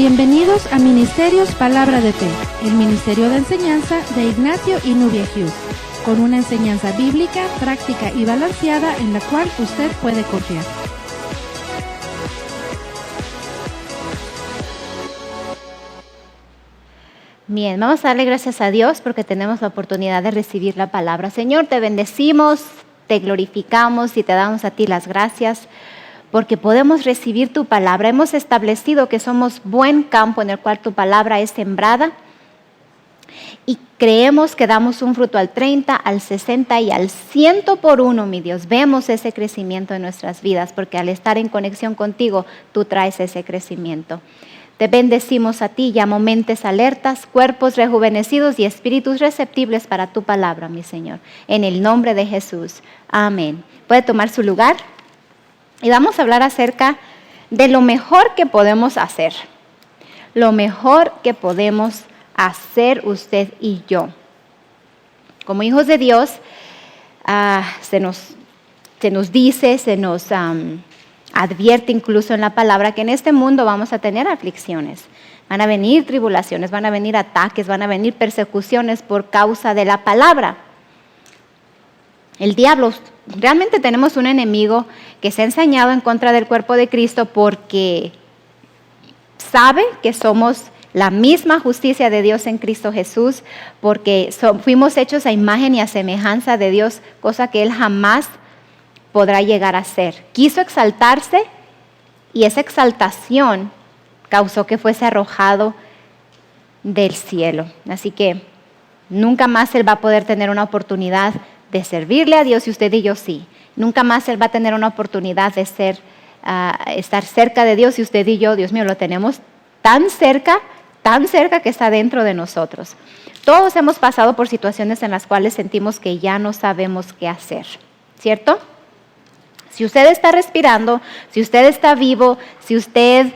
Bienvenidos a Ministerios Palabra de Fe, el ministerio de enseñanza de Ignacio y Nubia Hughes, con una enseñanza bíblica, práctica y balanceada en la cual usted puede confiar. Bien, vamos a darle gracias a Dios porque tenemos la oportunidad de recibir la palabra. Señor, te bendecimos, te glorificamos y te damos a ti las gracias porque podemos recibir tu palabra. Hemos establecido que somos buen campo en el cual tu palabra es sembrada y creemos que damos un fruto al 30, al 60 y al 100 por uno, mi Dios. Vemos ese crecimiento en nuestras vidas porque al estar en conexión contigo, tú traes ese crecimiento. Te bendecimos a ti, llamo mentes alertas, cuerpos rejuvenecidos y espíritus receptibles para tu palabra, mi Señor. En el nombre de Jesús. Amén. ¿Puede tomar su lugar? Y vamos a hablar acerca de lo mejor que podemos hacer. Lo mejor que podemos hacer usted y yo. Como hijos de Dios, se nos dice, se nos advierte incluso en la palabra que en este mundo vamos a tener aflicciones. Van a venir tribulaciones, van a venir ataques, van a venir persecuciones por causa de la palabra. El diablo, realmente tenemos un enemigo que se ha ensañado en contra del cuerpo de Cristo porque sabe que somos la misma justicia de Dios en Cristo Jesús, porque fuimos hechos a imagen y a semejanza de Dios, cosa que Él jamás podrá llegar a ser. Quiso exaltarse y esa exaltación causó que fuese arrojado del cielo. Así que nunca más Él va a poder tener una oportunidad de servirle a Dios y usted y yo sí. Nunca más Él va a tener una oportunidad de estar cerca de Dios y usted y yo, Dios mío, lo tenemos tan cerca que está dentro de nosotros. Todos hemos pasado por situaciones en las cuales sentimos que ya no sabemos qué hacer, ¿cierto? Si usted está respirando, si usted está vivo, si usted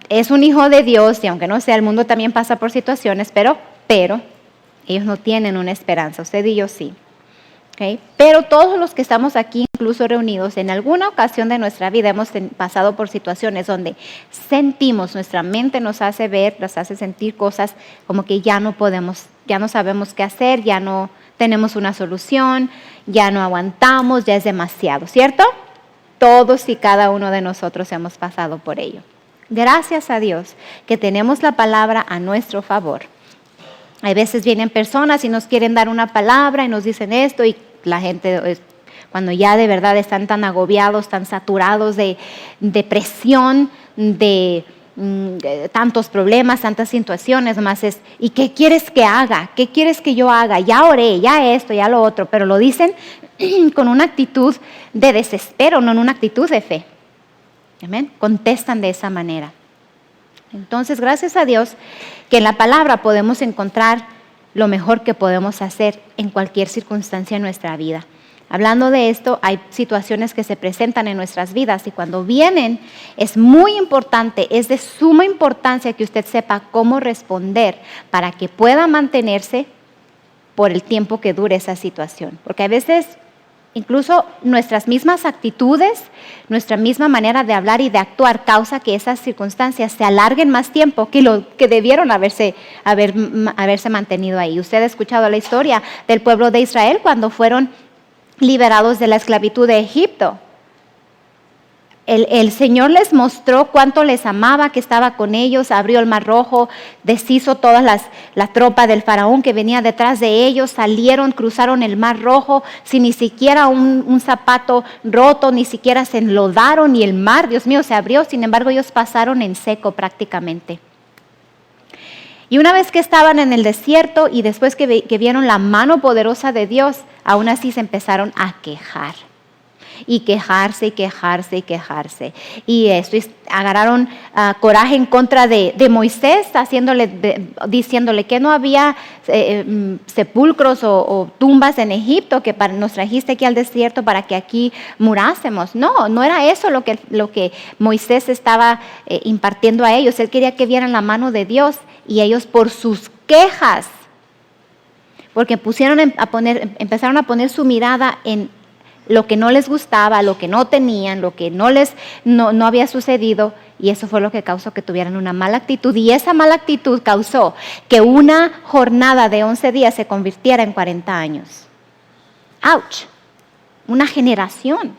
es un hijo de Dios, y aunque no sea, el mundo también pasa por situaciones, pero ellos no tienen una esperanza, usted y yo sí. ¿Okay? Pero todos los que estamos aquí, incluso reunidos, en alguna ocasión de nuestra vida hemos pasado por situaciones donde sentimos, nuestra mente nos hace ver, nos hace sentir cosas como que ya no podemos, ya no sabemos qué hacer, ya no tenemos una solución, ya no aguantamos, ya es demasiado, ¿cierto? Todos y cada uno de nosotros hemos pasado por ello. Gracias a Dios que tenemos la palabra a nuestro favor. Hay veces vienen personas y nos quieren dar una palabra y nos dicen esto y la gente, cuando ya de verdad están tan agobiados, tan saturados de presión, de tantos problemas, tantas situaciones, más es, ¿y qué quieres que haga? ¿Qué quieres que yo haga? Ya oré, ya esto, ya lo otro, pero lo dicen con una actitud de desespero, no en una actitud de fe. ¿Amén? Contestan de esa manera. Entonces, gracias a Dios que en la palabra podemos encontrar lo mejor que podemos hacer en cualquier circunstancia en nuestra vida. Hablando de esto, hay situaciones que se presentan en nuestras vidas y cuando vienen es muy importante, es de suma importancia que usted sepa cómo responder para que pueda mantenerse por el tiempo que dure esa situación. Porque a veces incluso nuestras mismas actitudes, nuestra misma manera de hablar y de actuar causa que esas circunstancias se alarguen más tiempo que lo que debieron haberse mantenido ahí. Usted ha escuchado la historia del pueblo de Israel cuando fueron liberados de la esclavitud de Egipto. El Señor les mostró cuánto les amaba, que estaba con ellos, abrió el mar rojo, deshizo toda la tropa del faraón que venía detrás de ellos, salieron, cruzaron el mar rojo sin ni siquiera un zapato roto, ni siquiera se enlodaron y el mar, Dios mío, se abrió, sin embargo ellos pasaron en seco prácticamente. Y una vez que estaban en el desierto y después que vieron la mano poderosa de Dios, aún así se empezaron a quejar. Y quejarse, y quejarse, y quejarse. Y agarraron coraje en contra de Moisés, diciéndole que no había sepulcros o tumbas en Egipto, que nos trajiste aquí al desierto para que aquí murásemos. No era eso lo que Moisés estaba impartiendo a ellos. Él quería que vieran la mano de Dios y ellos por sus quejas, porque empezaron a poner su mirada en lo que no les gustaba, lo que no tenían, lo que no había sucedido, Y eso fue lo que causó que tuvieran una mala actitud. Y esa mala actitud causó que una jornada de 11 días se convirtiera en 40 años. ¡Auch! Una generación,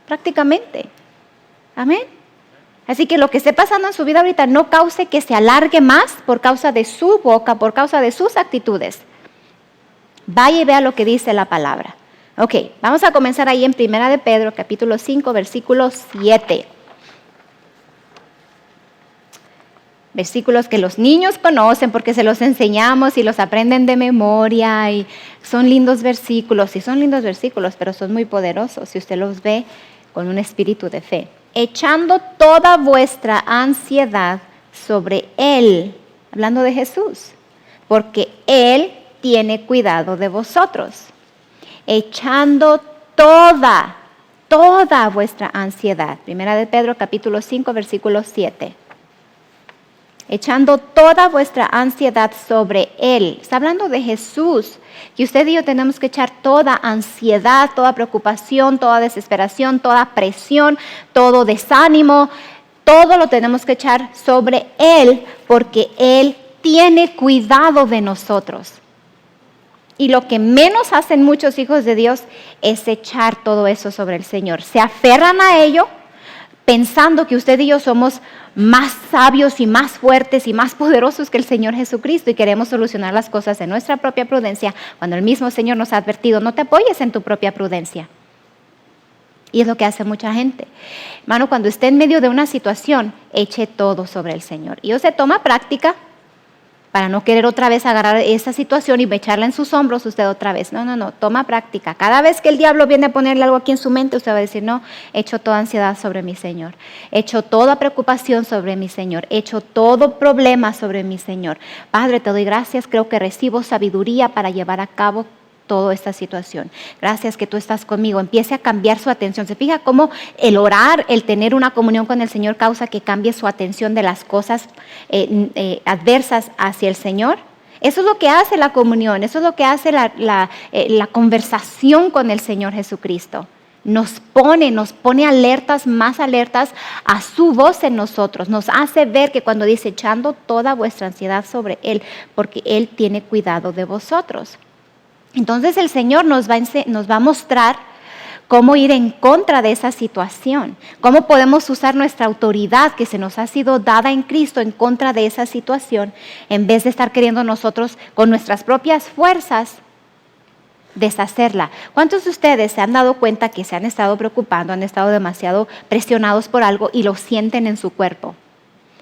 prácticamente. Amén. Así que lo que esté pasando en su vida ahorita no cause que se alargue más por causa de su boca, por causa de sus actitudes. Vaya y vea lo que dice la palabra. Ok, vamos a comenzar ahí en 1 de Pedro, capítulo 5, versículo 7. Versículos que los niños conocen porque se los enseñamos y los aprenden de memoria y son lindos versículos, pero son muy poderosos si usted los ve con un espíritu de fe. Echando toda vuestra ansiedad sobre Él, hablando de Jesús, porque Él tiene cuidado de vosotros. Echando toda vuestra ansiedad. 1 de Pedro, capítulo 5, versículo 7. Echando toda vuestra ansiedad sobre Él. Está hablando de Jesús, que usted y yo tenemos que echar toda ansiedad, toda preocupación, toda desesperación, toda presión, todo desánimo, todo lo tenemos que echar sobre Él, porque Él tiene cuidado de nosotros. Y lo que menos hacen muchos hijos de Dios es echar todo eso sobre el Señor. Se aferran a ello pensando que usted y yo somos más sabios y más fuertes y más poderosos que el Señor Jesucristo y queremos solucionar las cosas en nuestra propia prudencia, cuando el mismo Señor nos ha advertido, no te apoyes en tu propia prudencia. Y es lo que hace mucha gente. Hermano, cuando esté en medio de una situación, eche todo sobre el Señor. Y usted toma práctica para no querer otra vez agarrar esa situación y echarla en sus hombros usted otra vez. No, toma práctica. Cada vez que el diablo viene a ponerle algo aquí en su mente, usted va a decir, no, echo toda ansiedad sobre mi Señor. Echo toda preocupación sobre mi Señor. Echo todo problema sobre mi Señor. Padre, te doy gracias, creo que recibo sabiduría para llevar a cabo toda esta situación. Gracias que tú estás conmigo. Empiece a cambiar su atención. ¿Se fija cómo el orar, el tener una comunión con el Señor causa que cambie su atención de las cosas adversas hacia el Señor? Eso es lo que hace la comunión, eso es lo que hace la conversación con el Señor Jesucristo. Nos pone alertas, más alertas a su voz en nosotros. Nos hace ver que cuando dice echando toda vuestra ansiedad sobre Él, porque Él tiene cuidado de vosotros. Entonces el Señor nos va a mostrar cómo ir en contra de esa situación, cómo podemos usar nuestra autoridad que se nos ha sido dada en Cristo en contra de esa situación, en vez de estar queriendo nosotros con nuestras propias fuerzas deshacerla. ¿Cuántos de ustedes se han dado cuenta que se han estado preocupando, han estado demasiado presionados por algo y lo sienten en su cuerpo?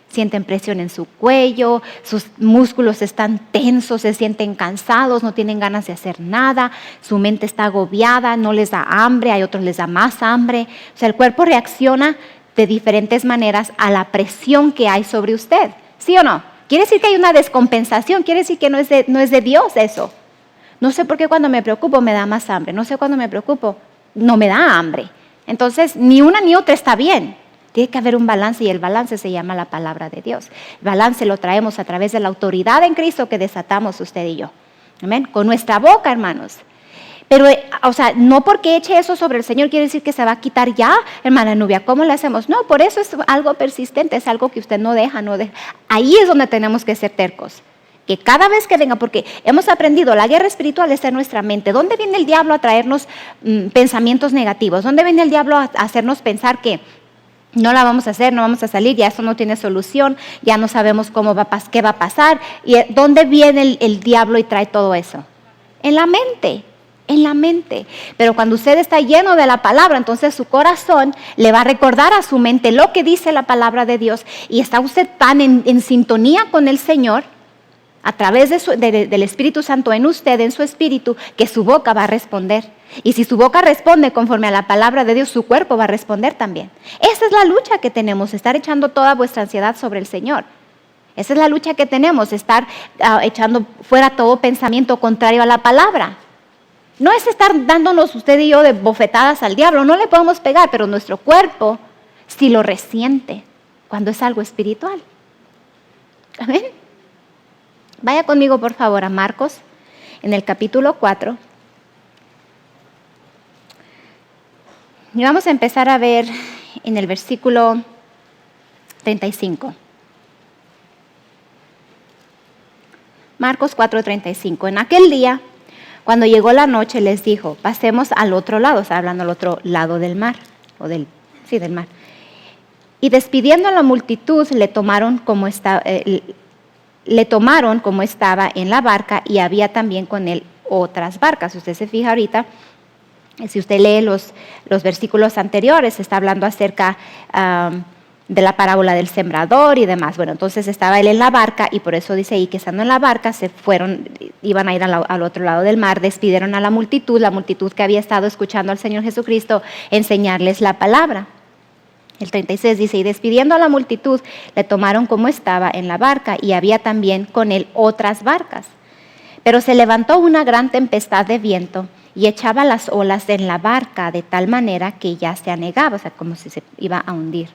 Sienten presión en su cuello, sus músculos están tensos, se sienten cansados, no tienen ganas de hacer nada, su mente está agobiada, no les da hambre, a otros les da más hambre. O sea, el cuerpo reacciona de diferentes maneras a la presión que hay sobre usted, ¿sí o no? Quiere decir que hay una descompensación, quiere decir que no es de Dios eso. No sé por qué cuando me preocupo me da más hambre, no sé cuando me preocupo no me da hambre. Entonces, ni una ni otra está bien. Tiene que haber un balance y el balance se llama la palabra de Dios. El balance lo traemos a través de la autoridad en Cristo que desatamos usted y yo. Amén. Con nuestra boca, hermanos. Pero, o sea, no porque eche eso sobre el Señor quiere decir que se va a quitar ya, hermana Nubia. ¿Cómo le hacemos? No, por eso es algo persistente, es algo que usted no deja. Ahí es donde tenemos que ser tercos. Que cada vez que venga, porque hemos aprendido, la guerra espiritual está en nuestra mente. ¿Dónde viene el diablo a traernos pensamientos negativos? ¿Dónde viene el diablo a hacernos pensar que no la vamos a hacer, no vamos a salir, ya eso no tiene solución, ya no sabemos qué va a pasar? ¿Y dónde viene el diablo y trae todo eso? En la mente. Pero cuando usted está lleno de la palabra, entonces su corazón le va a recordar a su mente lo que dice la palabra de Dios y está usted tan en sintonía con el Señor a través del Espíritu Santo en usted, en su espíritu, que su boca va a responder. Y si su boca responde conforme a la palabra de Dios, su cuerpo va a responder también. Esa es la lucha que tenemos, estar echando toda vuestra ansiedad sobre el Señor. Esa es la lucha que tenemos, estar echando fuera todo pensamiento contrario a la palabra. No es estar dándonos usted y yo de bofetadas al diablo, no le podemos pegar, pero nuestro cuerpo sí lo resiente cuando es algo espiritual. Amén. Vaya conmigo, por favor, a Marcos, en el capítulo 4. Y vamos a empezar a ver en el versículo 35. Marcos 4:35. En aquel día, cuando llegó la noche, les dijo, pasemos al otro lado. Está hablando al otro lado del mar. Del mar. Y despidiendo a la multitud, le tomaron como estaba en la barca, y había también con él otras barcas. Usted se fija ahorita, si usted lee los versículos anteriores, está hablando acerca de la parábola del sembrador y demás. Bueno, entonces estaba él en la barca, y por eso dice ahí que estando en la barca iban a ir al otro lado del mar, despidieron a la multitud que había estado escuchando al Señor Jesucristo enseñarles la palabra. El 36 dice, y despidiendo a la multitud, le tomaron como estaba en la barca, y había también con él otras barcas. Pero se levantó una gran tempestad de viento, y echaba las olas en la barca de tal manera que ya se anegaba, o sea, como si se iba a hundir.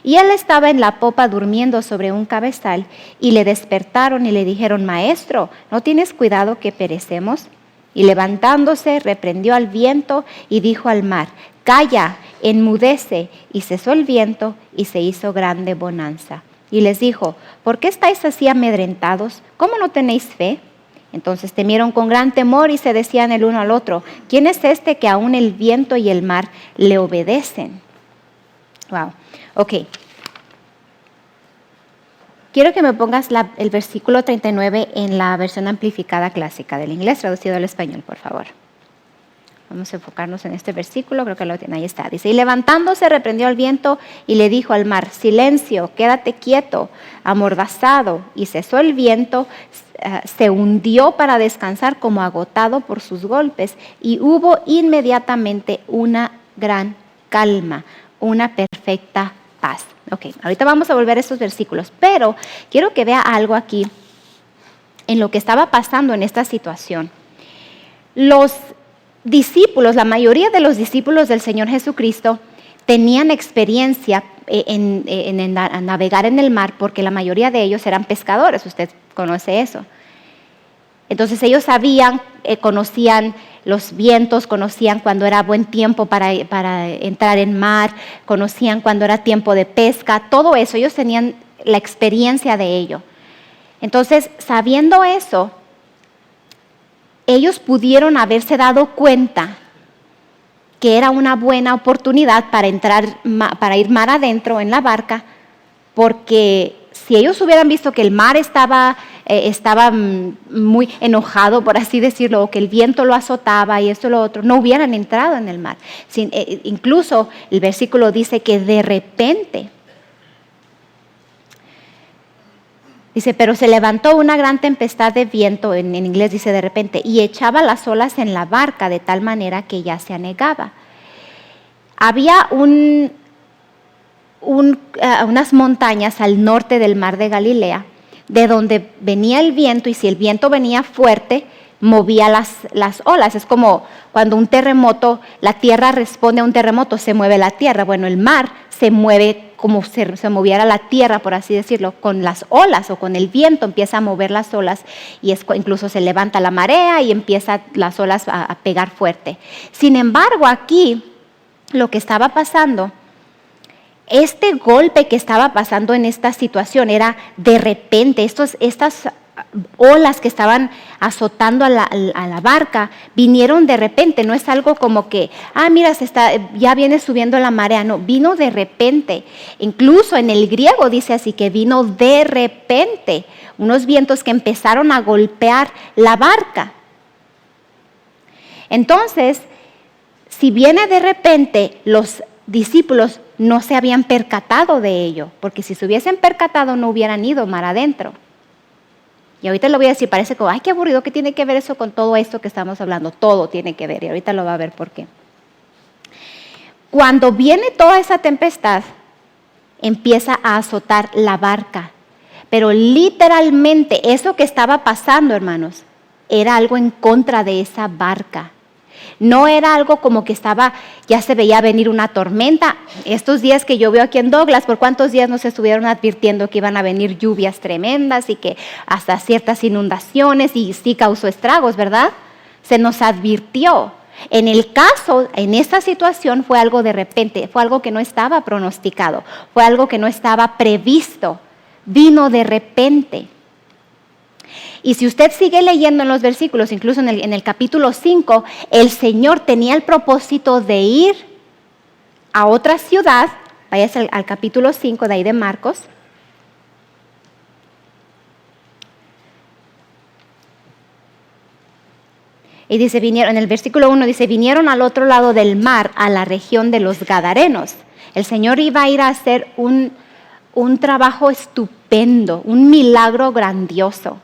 Y él estaba en la popa durmiendo sobre un cabezal, y le despertaron y le dijeron, Maestro, ¿no tienes cuidado que perecemos? Y levantándose, reprendió al viento y dijo al mar, Calla, enmudece. Y cesó el viento y se hizo grande bonanza. Y les dijo, ¿por qué estáis así amedrentados? ¿Cómo no tenéis fe? Entonces temieron con gran temor y se decían el uno al otro, ¿quién es este que aún el viento y el mar le obedecen? Wow, ok. Quiero que me pongas el versículo 39 en la versión amplificada clásica del inglés, traducido al español, por favor. Vamos a enfocarnos en este versículo, creo que lo tiene, ahí está. Dice, y levantándose reprendió al viento y le dijo al mar, silencio, quédate quieto, amordazado. Y cesó el viento, se hundió para descansar como agotado por sus golpes, y hubo inmediatamente una gran calma, una perfecta paz. Ok, ahorita vamos a volver a estos versículos, pero quiero que vea algo aquí en lo que estaba pasando en esta situación. Los discípulos, la mayoría de los discípulos del Señor Jesucristo tenían experiencia en navegar en el mar, porque la mayoría de ellos eran pescadores, usted conoce eso. Entonces ellos sabían, conocían los vientos, conocían cuando era buen tiempo para entrar en mar, conocían cuando era tiempo de pesca, todo eso, ellos tenían la experiencia de ello. Entonces, sabiendo eso, ellos pudieron haberse dado cuenta que era una buena oportunidad para ir mar adentro en la barca, porque si ellos hubieran visto que el mar estaba muy enojado, por así decirlo, o que el viento lo azotaba y esto y lo otro, no hubieran entrado en el mar. Incluso el versículo dice que de repente, dice, pero se levantó una gran tempestad de viento, en inglés dice de repente, y echaba las olas en la barca de tal manera que ya se anegaba. Había unas montañas al norte del mar de Galilea, de donde venía el viento, y si el viento venía fuerte, movía las olas. Es como cuando un terremoto, la tierra responde a un terremoto, se mueve la tierra. Bueno, el mar se mueve como se moviera la tierra, por así decirlo, con las olas o con el viento empieza a mover las olas, y incluso se levanta la marea y empiezan las olas a pegar fuerte. Sin embargo, aquí lo que estaba pasando, este golpe que estaba pasando en esta situación era de repente, estas olas que estaban azotando a la barca vinieron de repente, no es algo como que, mira, ya viene subiendo la marea, no, vino de repente. Incluso en el griego dice así, que vino de repente, unos vientos que empezaron a golpear la barca. Entonces, si viene de repente, los discípulos no se habían percatado de ello, porque si se hubiesen percatado no hubieran ido mar adentro. Y ahorita lo voy a decir, parece como, qué aburrido, ¿qué tiene que ver eso con todo esto que estamos hablando? Todo tiene que ver, y ahorita lo va a ver por qué. Cuando viene toda esa tempestad, empieza a azotar la barca, pero literalmente eso que estaba pasando, hermanos, era algo en contra de esa barca. No era algo como que ya se veía venir una tormenta. Estos días que llovió aquí en Douglas, ¿por cuántos días nos estuvieron advirtiendo que iban a venir lluvias tremendas y que hasta ciertas inundaciones, y sí causó estragos, ¿verdad? Se nos advirtió. En el caso, en esta situación fue algo de repente, fue algo que no estaba pronosticado, fue algo que no estaba previsto, vino de repente. Y si usted sigue leyendo en los versículos, incluso en el capítulo 5, el Señor tenía el propósito de ir a otra ciudad. Váyase al capítulo 5 de ahí de Marcos. Y dice, en el versículo 1 dice, vinieron al otro lado del mar, a la región de los Gadarenos. El Señor iba a ir a hacer un trabajo estupendo, un milagro grandioso.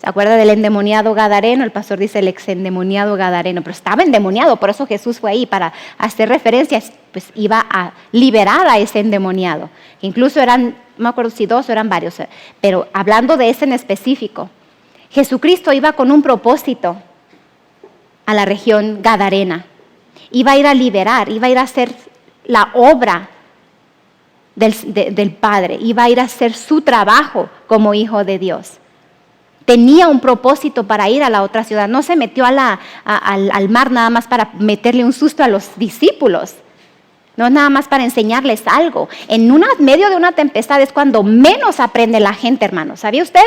¿Se acuerda del endemoniado gadareno? El pastor dice el exendemoniado gadareno, pero estaba endemoniado, por eso Jesús fue ahí para hacer referencias, pues iba a liberar a ese endemoniado. Incluso eran, no me acuerdo si 2 o eran varios, pero hablando de ese en específico, Jesucristo iba con un propósito a la región gadarena. Iba a ir a liberar, iba a ir a hacer la obra del Padre, iba a ir a hacer su trabajo como hijo de Dios. Tenía un propósito para ir a la otra ciudad. No se metió al mar nada más para meterle un susto a los discípulos. No nada más para enseñarles algo. En medio de una tempestad es cuando menos aprende la gente, hermano. ¿Sabía usted?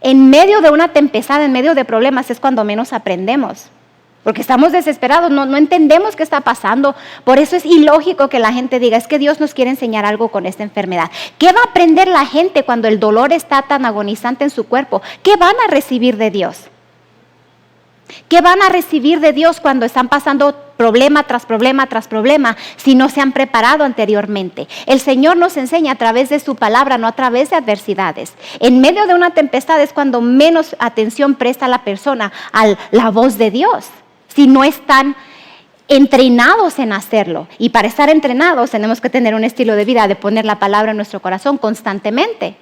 En medio de una tempestad, en medio de problemas es cuando menos aprendemos. Porque estamos desesperados, no entendemos qué está pasando. Por eso es ilógico que la gente diga, es que Dios nos quiere enseñar algo con esta enfermedad. ¿Qué va a aprender la gente cuando el dolor está tan agonizante en su cuerpo? ¿Qué van a recibir de Dios? ¿Qué van a recibir de Dios cuando están pasando problema tras problema tras problema si no se han preparado anteriormente? El Señor nos enseña a través de su palabra, no a través de adversidades. En medio de una tempestad es cuando menos atención presta la persona a la voz de Dios, si no están entrenados en hacerlo. Y para estar entrenados tenemos que tener un estilo de vida de poner la palabra en nuestro corazón constantemente.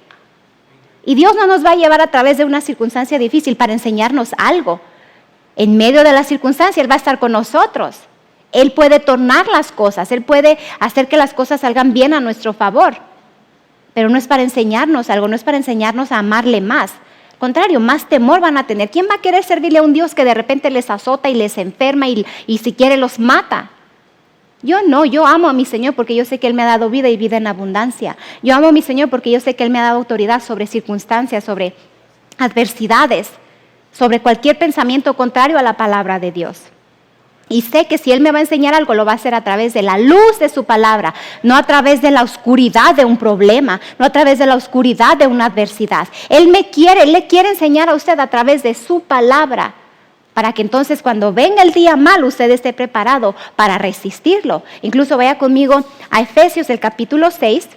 Y Dios no nos va a llevar a través de una circunstancia difícil para enseñarnos algo. En medio de la circunstancia Él va a estar con nosotros. Él puede tornar las cosas, Él puede hacer que las cosas salgan bien a nuestro favor. Pero no es para enseñarnos algo, no es para enseñarnos a amarle más. Al contrario, más temor van a tener. ¿Quién va a querer servirle a un Dios que de repente les azota y les enferma y si quiere los mata? Yo no, yo amo a mi Señor porque yo sé que Él me ha dado vida y vida en abundancia. Yo amo a mi Señor porque yo sé que Él me ha dado autoridad sobre circunstancias, sobre adversidades, sobre cualquier pensamiento contrario a la palabra de Dios. Y sé que si Él me va a enseñar algo, lo va a hacer a través de la luz de su palabra, no a través de la oscuridad de un problema, no a través de la oscuridad de una adversidad. Él le quiere enseñar a usted a través de su palabra, para que entonces cuando venga el día malo, usted esté preparado para resistirlo. Incluso vaya conmigo a Efesios, el capítulo 6.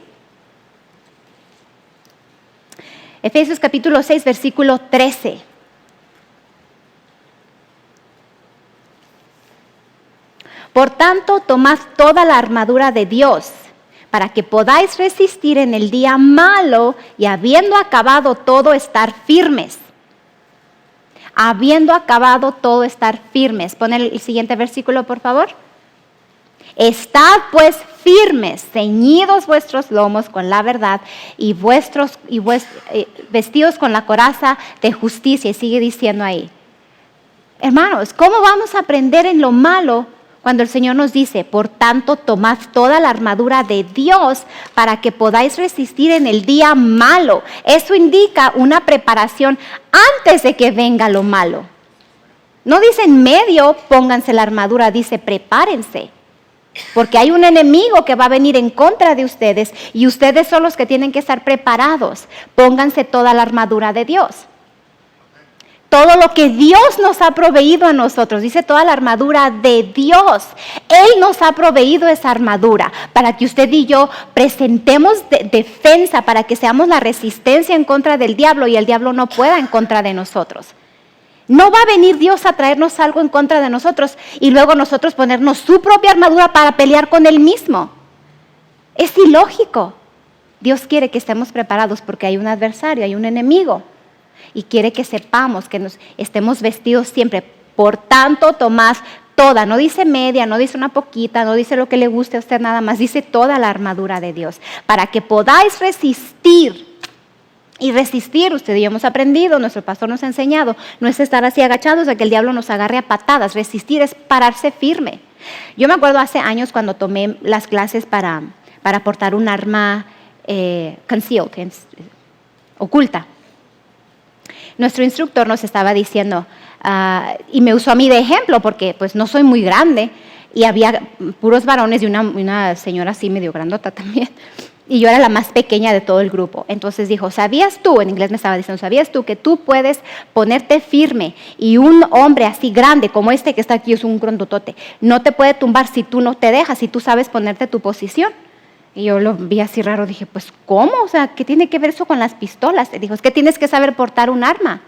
Efesios capítulo 6, versículo 13. Por tanto, tomad toda la armadura de Dios, para que podáis resistir en el día malo y habiendo acabado todo, estar firmes. Habiendo acabado todo, estar firmes. Pon el siguiente versículo, por favor. Estad pues firmes, ceñidos vuestros lomos con la verdad y vestidos con la coraza de justicia. Y sigue diciendo ahí. Hermanos, ¿cómo vamos a aprender en lo malo cuando el Señor nos dice, por tanto, tomad toda la armadura de Dios para que podáis resistir en el día malo? Eso indica una preparación antes de que venga lo malo. No dice en medio, pónganse la armadura, dice prepárense. Porque hay un enemigo que va a venir en contra de ustedes y ustedes son los que tienen que estar preparados. Pónganse toda la armadura de Dios. Todo lo que Dios nos ha proveído a nosotros, dice toda la armadura de Dios. Él nos ha proveído esa armadura para que usted y yo presentemos defensa, para que seamos la resistencia en contra del diablo y el diablo no pueda en contra de nosotros. No va a venir Dios a traernos algo en contra de nosotros y luego nosotros ponernos su propia armadura para pelear con Él mismo. Es ilógico. Dios quiere que estemos preparados porque hay un adversario, hay un enemigo. Y quiere que sepamos, que nos estemos vestidos siempre. Por tanto, tomad toda, no dice media, no dice una poquita, no dice lo que le guste a usted nada más, dice toda la armadura de Dios, para que podáis resistir Y resistir, usted y yo hemos aprendido, nuestro pastor nos ha enseñado, no es estar así agachados a que el diablo nos agarre a patadas. Resistir es pararse firme. Yo me acuerdo hace años cuando tomé las clases para portar un arma concealed, oculta. Nuestro instructor nos estaba diciendo, y me usó a mí de ejemplo porque pues no soy muy grande, y había puros varones y una señora así medio grandota también. Y yo era la más pequeña de todo el grupo. Entonces dijo, ¿sabías tú? En inglés me estaba diciendo, ¿sabías tú que tú puedes ponerte firme y un hombre así grande como este que está aquí, es un grandotote, no te puede tumbar si tú no te dejas, si tú sabes ponerte tu posición? Y yo lo vi así raro, dije, pues ¿cómo? O sea, ¿qué tiene que ver eso con las pistolas? Y dijo, es que tienes que saber portar un arma.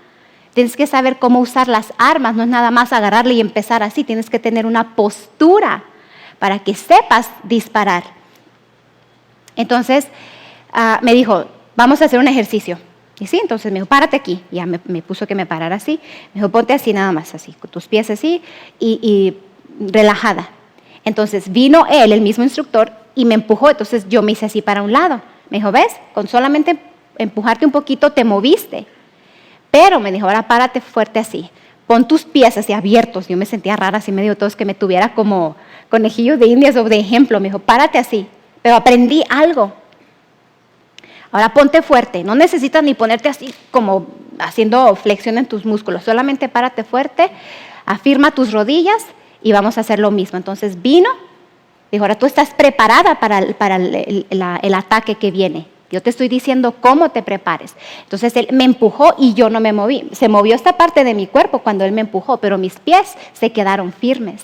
Tienes que saber cómo usar las armas, no es nada más agarrarle y empezar así, tienes que tener una postura para que sepas disparar. Entonces me dijo, vamos a hacer un ejercicio. Y sí, entonces me dijo, párate aquí. Ya me puso que me parara así. Me dijo, ponte así nada más, así, con tus pies así y relajada. Entonces vino él, el mismo instructor, y me empujó. Entonces yo me hice así para un lado. Me dijo, ¿ves? Con solamente empujarte un poquito te moviste. Pero me dijo, ahora párate fuerte así. Pon tus pies así abiertos. Yo me sentía rara, así medio todos que me tuviera como conejillos de indias o de ejemplo. Me dijo, párate así. Pero aprendí algo. Ahora ponte fuerte. No necesitas ni ponerte así como haciendo flexión en tus músculos. Solamente párate fuerte, afirma tus rodillas y vamos a hacer lo mismo. Entonces vino, dijo, ahora tú estás preparada para el ataque que viene. Yo te estoy diciendo cómo te prepares. Entonces él me empujó y yo no me moví. Se movió esta parte de mi cuerpo cuando él me empujó, pero mis pies se quedaron firmes.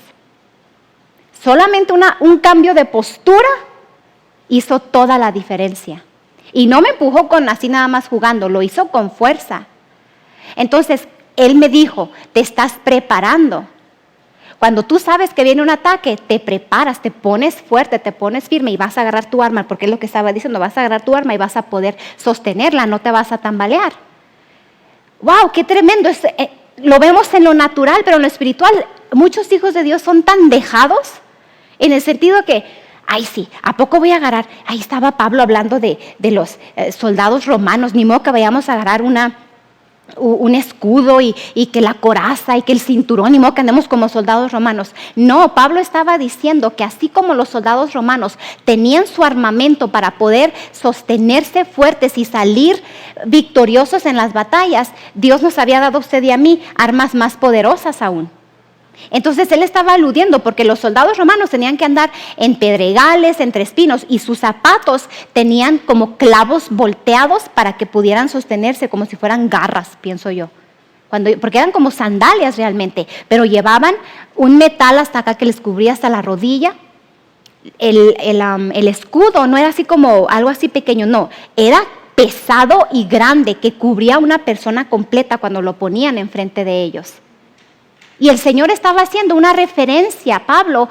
Solamente un cambio de postura hizo toda la diferencia. Y no me empujó con así nada más jugando, lo hizo con fuerza. Entonces, él me dijo, te estás preparando. Cuando tú sabes que viene un ataque, te preparas, te pones fuerte, te pones firme y vas a agarrar tu arma, porque es lo que estaba diciendo, vas a agarrar tu arma y vas a poder sostenerla, no te vas a tambalear. ¡Wow! ¡Qué tremendo! Lo vemos en lo natural, pero en lo espiritual, muchos hijos de Dios son tan dejados, en el sentido que, ay sí, ¿a poco voy a agarrar? Ahí estaba Pablo hablando de los soldados romanos, ni modo que vayamos a agarrar un escudo y que la coraza y que el cinturón, ni modo que andemos como soldados romanos. No, Pablo estaba diciendo que así como los soldados romanos tenían su armamento para poder sostenerse fuertes y salir victoriosos en las batallas, Dios nos había dado a usted y a mí armas más poderosas aún. Entonces él estaba aludiendo porque los soldados romanos tenían que andar en pedregales, entre espinos, y sus zapatos tenían como clavos volteados para que pudieran sostenerse como si fueran garras, pienso yo. Porque eran como sandalias realmente, pero llevaban un metal hasta acá que les cubría hasta la rodilla. El escudo no era así como algo así pequeño, no, era pesado y grande que cubría a una persona completa cuando lo ponían enfrente de ellos. Y el Señor estaba haciendo una referencia, Pablo,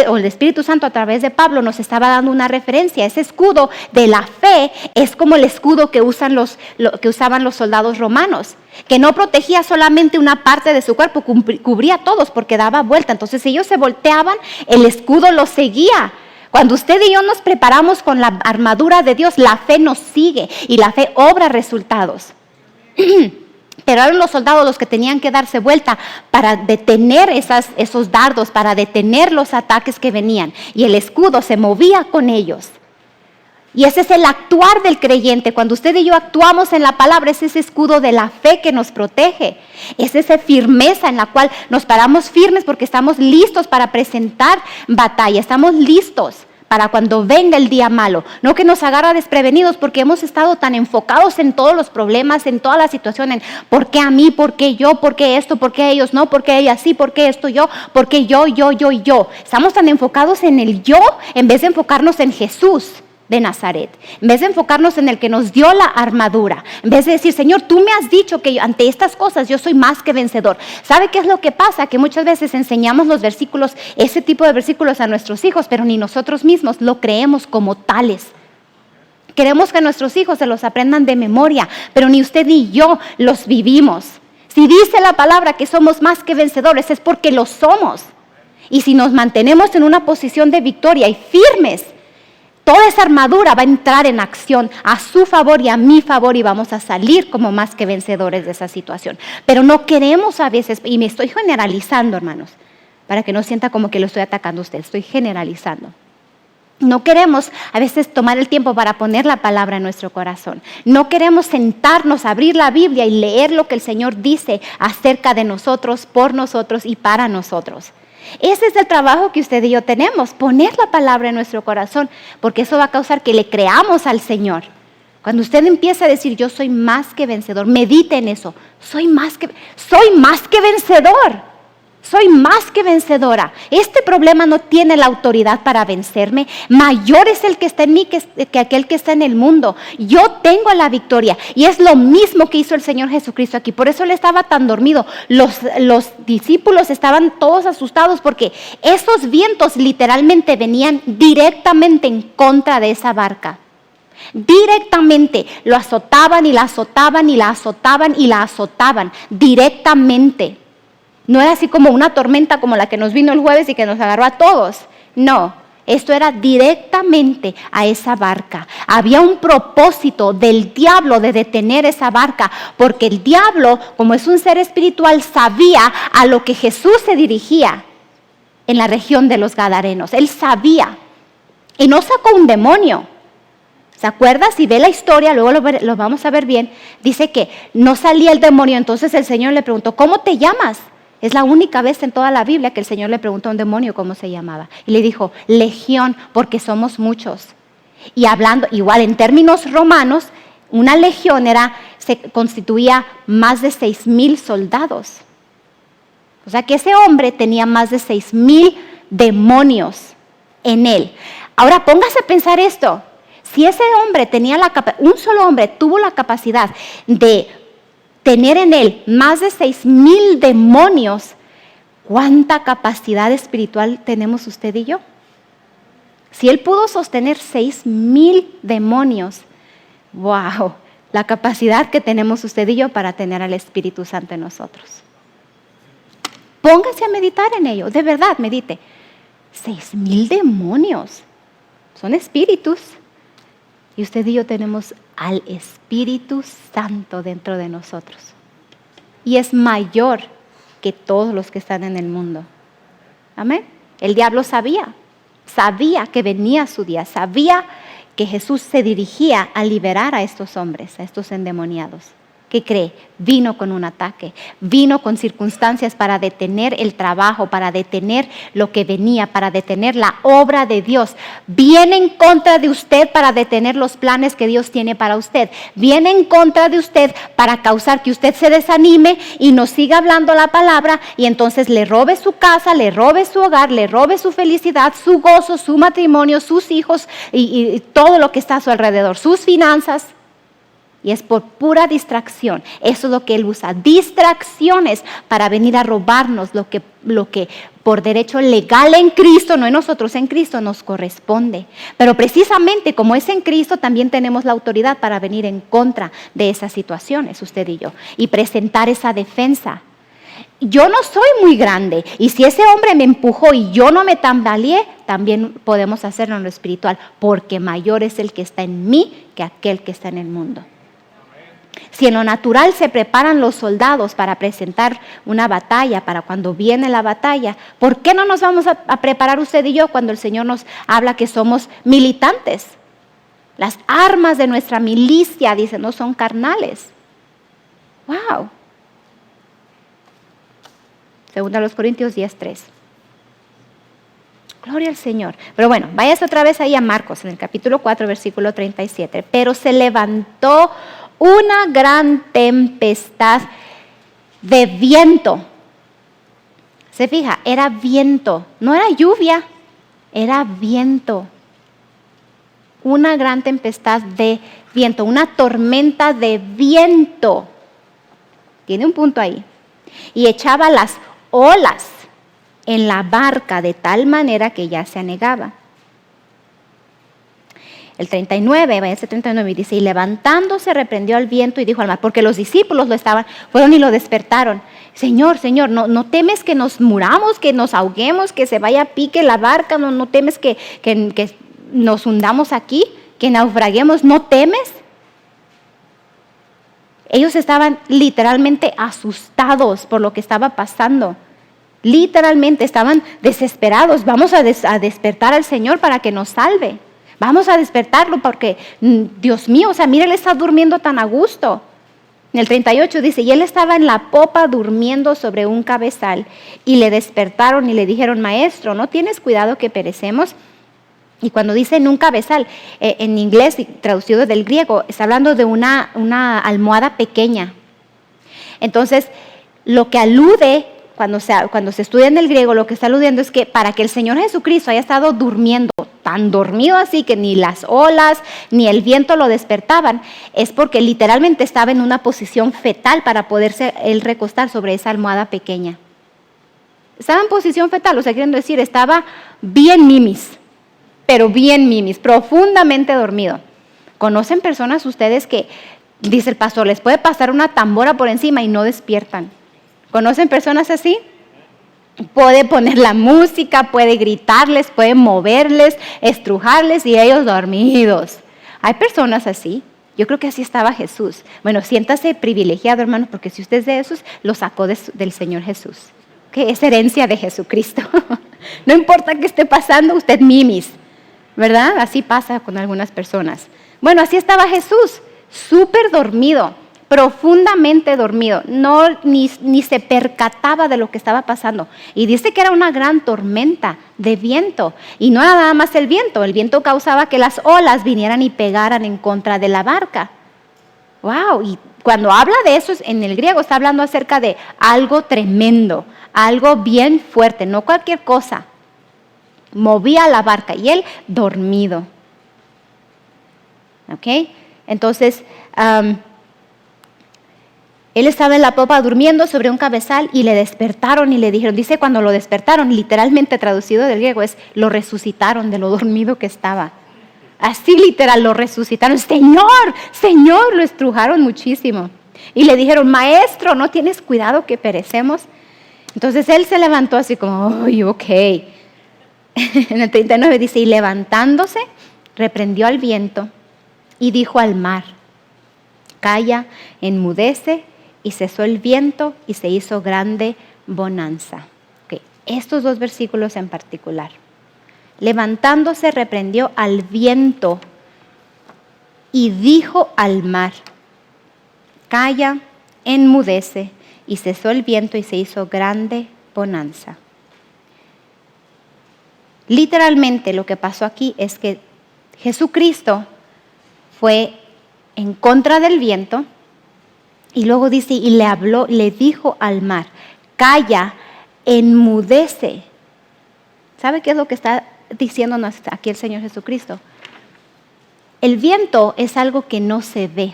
o el Espíritu Santo a través de Pablo nos estaba dando una referencia. Ese escudo de la fe es como el escudo que usaban los soldados romanos, que no protegía solamente una parte de su cuerpo, cubría a todos porque daba vuelta. Entonces ellos se volteaban, el escudo los seguía. Cuando usted y yo nos preparamos con la armadura de Dios, la fe nos sigue y la fe obra resultados. Pero eran los soldados los que tenían que darse vuelta para detener esos dardos, para detener los ataques que venían. Y el escudo se movía con ellos. Y ese es el actuar del creyente. Cuando usted y yo actuamos en la palabra, es ese escudo de la fe que nos protege. Es esa firmeza en la cual nos paramos firmes porque estamos listos para presentar batalla. Estamos listos para cuando venga el día malo, no que nos agarra desprevenidos porque hemos estado tan enfocados en todos los problemas, en toda la situación, en por qué a mí, por qué yo, por qué esto, por qué ellos no, por qué ella sí, por qué esto yo, por qué yo. Estamos tan enfocados en el yo en vez de enfocarnos en Jesús de Nazaret, en vez de enfocarnos en el que nos dio la armadura, en vez de decir, Señor, tú me has dicho que ante estas cosas yo soy más que vencedor. ¿Sabe qué es lo que pasa? Que muchas veces enseñamos los versículos, ese tipo de versículos a nuestros hijos, pero ni nosotros mismos lo creemos como tales. Queremos que nuestros hijos se los aprendan de memoria, pero ni usted ni yo los vivimos. Si dice la palabra que somos más que vencedores, es porque lo somos. Y si nos mantenemos en una posición de victoria y firmes, toda esa armadura va a entrar en acción a su favor y a mi favor y vamos a salir como más que vencedores de esa situación. Pero no queremos a veces, y me estoy generalizando, hermanos, para que no sienta como que lo estoy atacando a usted, estoy generalizando. No queremos a veces tomar el tiempo para poner la palabra en nuestro corazón. No queremos sentarnos, abrir la Biblia y leer lo que el Señor dice acerca de nosotros, por nosotros y para nosotros. Ese es el trabajo que usted y yo tenemos, poner la palabra en nuestro corazón, porque eso va a causar que le creamos al Señor. Cuando usted empieza a decir, yo soy más que vencedor, medite en eso, soy más que vencedor. Soy más que vencedora. Este problema no tiene la autoridad para vencerme. Mayor es el que está en mí que aquel que está en el mundo. Yo tengo la victoria. Y es lo mismo que hizo el Señor Jesucristo aquí. Por eso Él estaba tan dormido. Los discípulos estaban todos asustados porque esos vientos literalmente venían directamente en contra de esa barca. Directamente lo azotaban y la azotaban y la azotaban y la azotaban. Directamente. No era así como una tormenta como la que nos vino el jueves y que nos agarró a todos. No, esto era directamente a esa barca. Había un propósito del diablo de detener esa barca, porque el diablo, como es un ser espiritual, sabía a lo que Jesús se dirigía en la región de los Gadarenos. Él sabía y no sacó un demonio. ¿Se acuerda? Si ve la historia, luego lo vamos a ver bien, dice que no salía el demonio. Entonces el Señor le preguntó, ¿cómo te llamas? Es la única vez en toda la Biblia que el Señor le preguntó a un demonio cómo se llamaba. Y le dijo, Legión, porque somos muchos. Y hablando, igual en términos romanos, una legión se constituía más de 6,000 soldados. O sea que ese hombre tenía más de 6,000 demonios en él. Ahora póngase a pensar esto. Si ese hombre un solo hombre tuvo la capacidad de tener en él más de 6,000 demonios, ¿cuánta capacidad espiritual tenemos usted y yo? Si él pudo sostener 6,000 demonios, wow, la capacidad que tenemos usted y yo para tener al Espíritu Santo en nosotros. Póngase a meditar en ello, de verdad, medite. 6,000 demonios, son espíritus. Y usted y yo tenemos al Espíritu Santo dentro de nosotros. Y es mayor que todos los que están en el mundo. Amén. El diablo sabía que venía su día, sabía que Jesús se dirigía a liberar a estos hombres, a estos endemoniados. ¿Qué cree? Vino con un ataque, vino con circunstancias para detener el trabajo, para detener lo que venía, para detener la obra de Dios. Viene en contra de usted para detener los planes que Dios tiene para usted. Viene en contra de usted para causar que usted se desanime y no siga hablando la palabra y entonces le robe su casa, le robe su hogar, le robe su felicidad, su gozo, su matrimonio, sus hijos y todo lo que está a su alrededor, sus finanzas. Y es por pura distracción. Eso es lo que Él usa. Distracciones para venir a robarnos lo que por derecho legal en Cristo, no en nosotros, en Cristo nos corresponde. Pero precisamente como es en Cristo, también tenemos la autoridad para venir en contra de esas situaciones, usted y yo. Y presentar esa defensa. Yo no soy muy grande. Y si ese hombre me empujó y yo no me tambaleé, también podemos hacerlo en lo espiritual. Porque mayor es el que está en mí que aquel que está en el mundo. Si en lo natural se preparan los soldados para presentar una batalla, para cuando viene la batalla, ¿por qué no nos vamos a preparar usted y yo cuando el Señor nos habla que somos militantes? Las armas de nuestra milicia, dice, no son carnales. ¡Wow! Segunda a los Corintios 10:3. Gloria al Señor. Pero bueno, váyase otra vez ahí a Marcos, en el capítulo 4, versículo 37. Pero se levantó una gran tempestad de viento. Se fija, era viento, no era lluvia, era viento. Una gran tempestad de viento, una tormenta de viento. Tiene un punto ahí. Y echaba las olas en la barca de tal manera que ya se anegaba. El 39, vaya ese 39, dice, y levantándose reprendió al viento y dijo al mar, porque los discípulos fueron y lo despertaron. Señor, ¿no temes que nos muramos, que nos ahoguemos, que se vaya a pique la barca? ¿No temes que nos hundamos aquí, que naufraguemos, ¿no temes? Ellos estaban literalmente asustados por lo que estaba pasando. Literalmente estaban desesperados. Vamos a despertar al Señor para que nos salve. Vamos a despertarlo porque, Dios mío, o sea, mira, él está durmiendo tan a gusto. En el 38 dice, y él estaba en la popa durmiendo sobre un cabezal, y le despertaron y le dijeron, maestro, ¿no tienes cuidado que perecemos? Y cuando dice en un cabezal, en inglés traducido del griego, está hablando de una almohada pequeña. Entonces, lo que alude, cuando se estudia en el griego, lo que está aludiendo es que para que el Señor Jesucristo haya estado durmiendo, tan dormido así que ni las olas ni el viento lo despertaban, es porque literalmente estaba en una posición fetal para poderse él recostar sobre esa almohada pequeña. Estaba en posición fetal, o sea, queriendo decir, estaba bien mimis, pero bien mimis, profundamente dormido. ¿Conocen personas ustedes que, dice el pastor, les puede pasar una tambora por encima y no despiertan? ¿Conocen personas así? Puede poner la música, puede gritarles, puede moverles, estrujarles y ellos dormidos. Hay personas así. Yo creo que así estaba Jesús. Bueno, siéntase privilegiado, hermano, porque si usted es de esos, lo sacó del Señor Jesús. Que es herencia de Jesucristo. No importa qué esté pasando, usted mimis, ¿verdad? Así pasa con algunas personas. Bueno, así estaba Jesús, súper dormido. Profundamente dormido, ni se percataba de lo que estaba pasando. Y dice que era una gran tormenta de viento. Y no era nada más el viento causaba que las olas vinieran y pegaran en contra de la barca. ¡Wow! Y cuando habla de eso en el griego está hablando acerca de algo tremendo, algo bien fuerte, no cualquier cosa. Movía la barca y él dormido. ¿Ok? Entonces, él estaba en la popa durmiendo sobre un cabezal y le despertaron y le dijeron, dice cuando lo despertaron, literalmente traducido del griego es, lo resucitaron de lo dormido que estaba. Así literal, lo resucitaron. Señor, Señor, lo estrujaron muchísimo. Y le dijeron, maestro, ¿no tienes cuidado que perecemos? Entonces él se levantó así como, ¡ay, ok! En el 39 dice, y levantándose, reprendió al viento y dijo al mar, calla, enmudece. Y cesó el viento y se hizo grande bonanza. Okay. Estos dos versículos en particular. Levantándose reprendió al viento y dijo al mar, calla, enmudece. Y cesó el viento y se hizo grande bonanza. Literalmente lo que pasó aquí es que Jesucristo fue en contra del viento. Y luego dice, y le dijo al mar, calla, enmudece. ¿Sabe qué es lo que está diciéndonos aquí el Señor Jesucristo? El viento es algo que no se ve.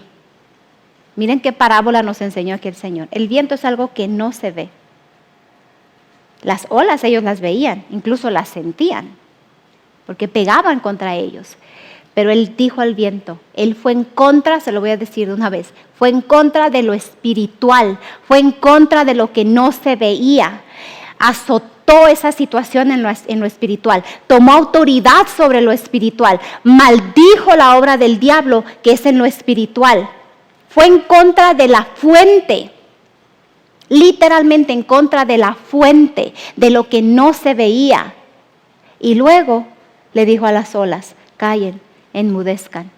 Miren qué parábola nos enseñó aquí el Señor. El viento es algo que no se ve. Las olas ellos las veían, incluso las sentían, porque pegaban contra ellos. Pero él dijo al viento, él fue en contra, se lo voy a decir de una vez, fue en contra de lo espiritual, fue en contra de lo que no se veía. Azotó esa situación en lo espiritual, tomó autoridad sobre lo espiritual, maldijo la obra del diablo que es en lo espiritual. Fue en contra de la fuente, literalmente en contra de la fuente, de lo que no se veía. Y luego le dijo a las olas, callen, enmudezcan.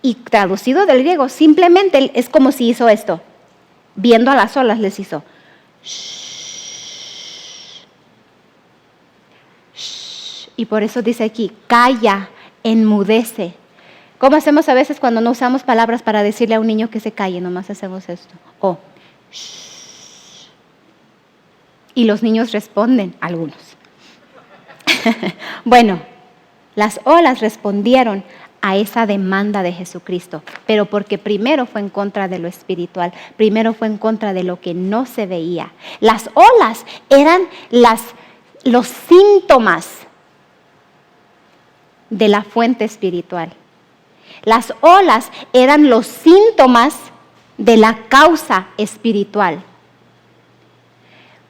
Y traducido del griego, simplemente es como si hizo esto. Viendo a las olas les hizo. Shh, shh. Y por eso dice aquí, calla, enmudece. ¿Cómo hacemos a veces cuando no usamos palabras para decirle a un niño que se calle? Nomás hacemos esto. O, shh. Y los niños responden, algunos. Bueno, las olas respondieron a esa demanda de Jesucristo, pero porque primero fue en contra de lo espiritual, primero fue en contra de lo que no se veía. Las olas eran los síntomas de la fuente espiritual. Las olas eran los síntomas de la causa espiritual.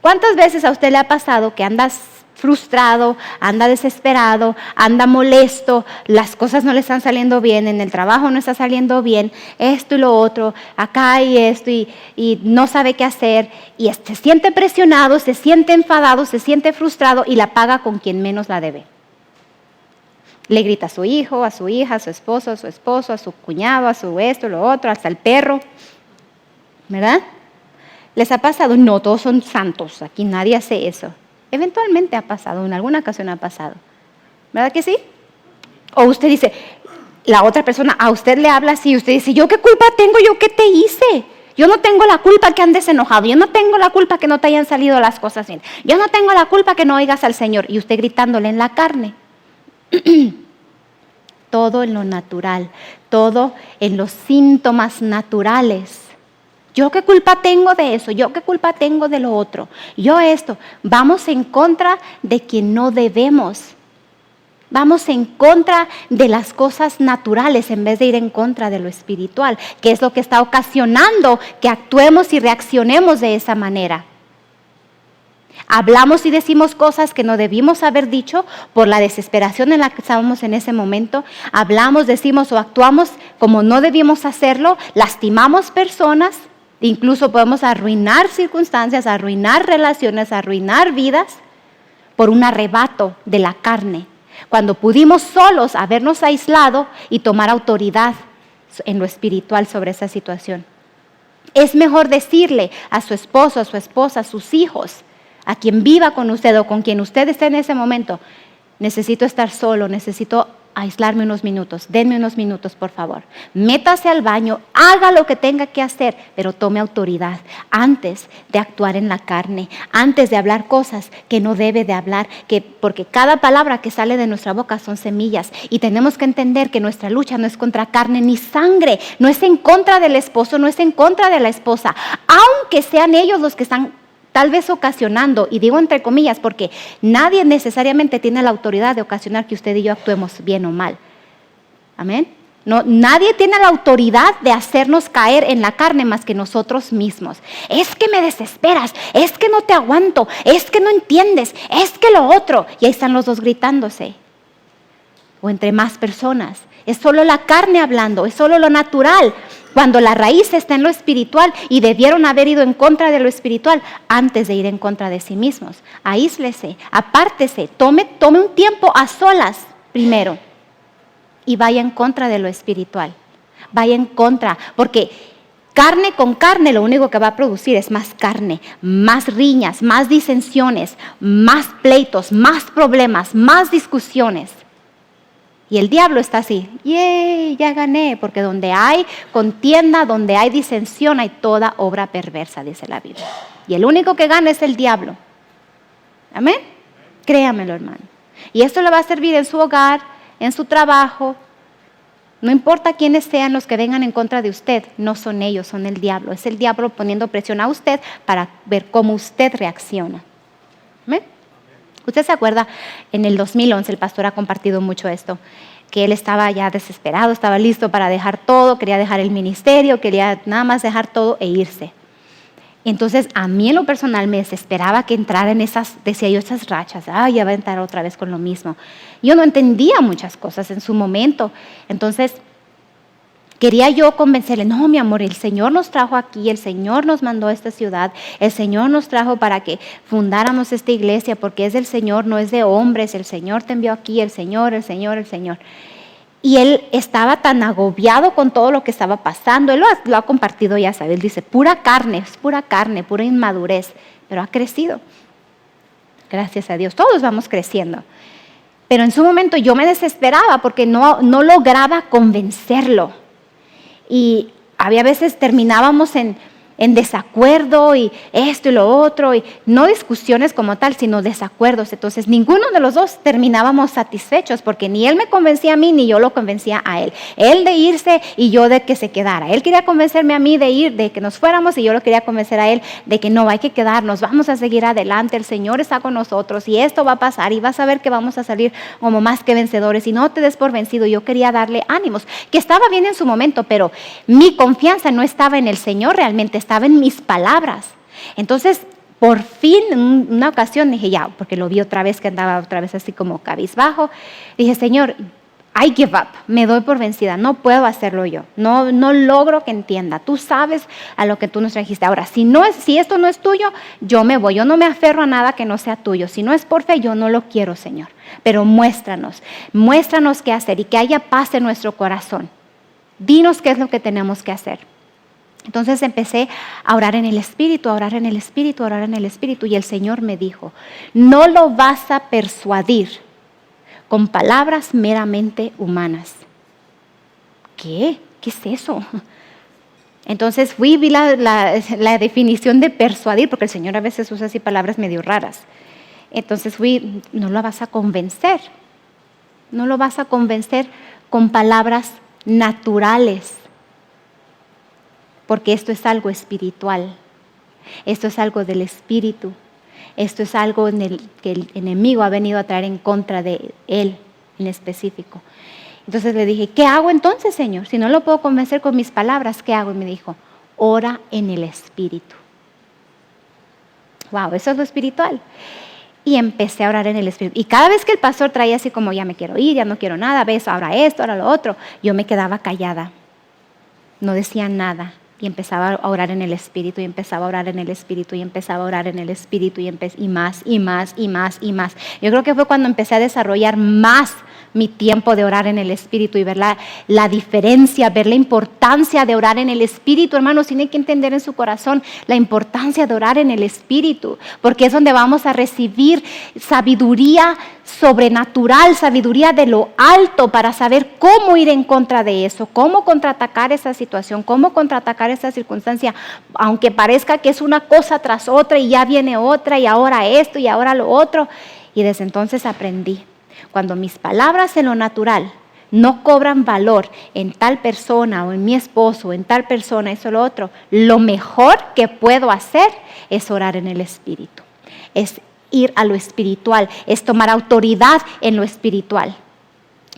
¿Cuántas veces a usted le ha pasado que andas frustrado, anda desesperado, anda molesto, las cosas no le están saliendo bien, en el trabajo no está saliendo bien, esto y lo otro, acá y esto, y no sabe qué hacer, y se siente presionado, se siente enfadado, se siente frustrado y la paga con quien menos la debe. Le grita a su hijo, a su hija, a su esposo, a su cuñado, a su esto, lo otro, hasta el perro, ¿verdad? ¿Les ha pasado? No, todos son santos, aquí nadie hace eso. Eventualmente ha pasado, en alguna ocasión ha pasado. ¿Verdad que sí? O usted dice, la otra persona a usted le habla así, usted dice, ¿yo qué culpa tengo? ¿Yo qué te hice? Yo no tengo la culpa que andes enojado, yo no tengo la culpa que no te hayan salido las cosas bien, yo no tengo la culpa que no oigas al Señor. Y usted gritándole en la carne. Todo en lo natural, todo en los síntomas naturales. ¿Yo qué culpa tengo de eso? ¿Yo qué culpa tengo de lo otro? Yo esto. Vamos en contra de quien no debemos. Vamos en contra de las cosas naturales en vez de ir en contra de lo espiritual, que es lo que está ocasionando que actuemos y reaccionemos de esa manera. Hablamos y decimos cosas que no debimos haber dicho por la desesperación en la que estábamos en ese momento. Hablamos, decimos o actuamos como no debimos hacerlo, lastimamos personas. Incluso podemos arruinar circunstancias, arruinar relaciones, arruinar vidas por un arrebato de la carne. Cuando pudimos solos habernos aislado y tomar autoridad en lo espiritual sobre esa situación. Es mejor decirle a su esposo, a su esposa, a sus hijos, a quien viva con usted o con quien usted esté en ese momento, necesito estar solo, necesito aislarme unos minutos, denme unos minutos por favor, métase al baño, haga lo que tenga que hacer, pero tome autoridad antes de actuar en la carne, antes de hablar cosas que no debe de hablar, porque cada palabra que sale de nuestra boca son semillas y tenemos que entender que nuestra lucha no es contra carne ni sangre, no es en contra del esposo, no es en contra de la esposa, aunque sean ellos los que están tal vez ocasionando, y digo entre comillas porque nadie necesariamente tiene la autoridad de ocasionar que usted y yo actuemos bien o mal. Amén. No, nadie tiene la autoridad de hacernos caer en la carne más que nosotros mismos. Es que me desesperas, es que no te aguanto, es que no entiendes, es que lo otro. Y ahí están los dos gritándose. O entre más personas. Es solo la carne hablando, es solo lo natural. Cuando la raíz está en lo espiritual y debieron haber ido en contra de lo espiritual antes de ir en contra de sí mismos. Aíslese, apártese, tome un tiempo a solas primero y vaya en contra de lo espiritual. Vaya en contra, porque carne con carne lo único que va a producir es más carne, más riñas, más disensiones, más pleitos, más problemas, más discusiones. Y el diablo está así, ¡yay! Ya gané, porque donde hay contienda, donde hay disensión, hay toda obra perversa, dice la Biblia. Y el único que gana es el diablo. ¿Amén? Créamelo, hermano. Y esto le va a servir en su hogar, en su trabajo. No importa quiénes sean los que vengan en contra de usted, no son ellos, son el diablo. Es el diablo poniendo presión a usted para ver cómo usted reacciona. ¿Amén? Usted se acuerda, en el 2011 el pastor ha compartido mucho esto, que él estaba ya desesperado, estaba listo para dejar todo, quería dejar el ministerio, quería nada más dejar todo e irse. Entonces a mí en lo personal me desesperaba que entrara en esas, decía yo, esas rachas, ya va a entrar otra vez con lo mismo. Yo no entendía muchas cosas en su momento, entonces quería yo convencerle, no mi amor, el Señor nos trajo aquí, el Señor nos mandó a esta ciudad, el Señor nos trajo para que fundáramos esta iglesia porque es del Señor, no es de hombres, el Señor te envió aquí, el Señor, el Señor, el Señor. Y él estaba tan agobiado con todo lo que estaba pasando, él lo ha compartido, ya sabe, él dice, pura carne, pura inmadurez, pero ha crecido. Gracias a Dios, todos vamos creciendo. Pero en su momento yo me desesperaba porque no lograba convencerlo. Y había veces terminábamos en desacuerdo y esto y lo otro, y no discusiones como tal, sino desacuerdos. Entonces ninguno de los dos terminábamos satisfechos porque ni él me convencía a mí ni yo lo convencía a él. Él de irse y yo de que se quedara. Él quería convencerme a mí de ir, de que nos fuéramos, y yo lo quería convencer a él de que no, hay que quedarnos, vamos a seguir adelante, el Señor está con nosotros y esto va a pasar y vas a ver que vamos a salir como más que vencedores y no te des por vencido. Yo quería darle ánimos, que estaba bien en su momento, pero mi confianza no estaba en el Señor realmente, estaba en mis palabras. Entonces, por fin, en una ocasión dije, ya, porque lo vi otra vez que andaba otra vez así como cabizbajo, dije, Señor, I give up, me doy por vencida, no puedo hacerlo yo, no logro que entienda, tú sabes a lo que tú nos trajiste. Ahora, si esto no es tuyo, yo me voy, yo no me aferro a nada que no sea tuyo, si no es por fe, yo no lo quiero, Señor, pero muéstranos qué hacer y que haya paz en nuestro corazón, dinos qué es lo que tenemos que hacer. Entonces empecé a orar en el Espíritu, a orar en el Espíritu, a orar en el Espíritu, y el Señor me dijo, no lo vas a persuadir con palabras meramente humanas. ¿Qué? ¿Qué es eso? Entonces vi la definición de persuadir, porque el Señor a veces usa así palabras medio raras. Entonces no lo vas a convencer. No lo vas a convencer con palabras naturales, porque esto es algo espiritual. Esto es algo del Espíritu. Esto es algo en el que el enemigo ha venido a traer en contra de él en específico. Entonces le dije, ¿qué hago entonces, Señor? Si no lo puedo convencer con mis palabras, ¿qué hago? Y me dijo, ora en el Espíritu. Wow, eso es lo espiritual. Y empecé a orar en el Espíritu. Y cada vez que el pastor traía así como, ya me quiero ir, ya no quiero nada, ves, ahora esto, ahora lo otro, yo me quedaba callada. No decía nada. Y empezaba a orar en el Espíritu, y empezaba a orar en el Espíritu, y empezaba a orar en el Espíritu, y más, y más, y más, y más. Yo creo que fue cuando empecé a desarrollar más mi tiempo de orar en el Espíritu y ver la diferencia, ver la importancia de orar en el Espíritu. Hermanos, tienen que entender en su corazón la importancia de orar en el Espíritu, porque es donde vamos a recibir sabiduría sobrenatural, sabiduría de lo alto para saber cómo ir en contra de eso, cómo contraatacar esa situación, cómo contraatacar esa circunstancia, aunque parezca que es una cosa tras otra y ya viene otra y ahora esto y ahora lo otro. Y desde entonces aprendí, cuando mis palabras en lo natural no cobran valor en tal persona o en mi esposo o en tal persona, eso o lo otro, lo mejor que puedo hacer es orar en el Espíritu, es ir a lo espiritual, es tomar autoridad en lo espiritual,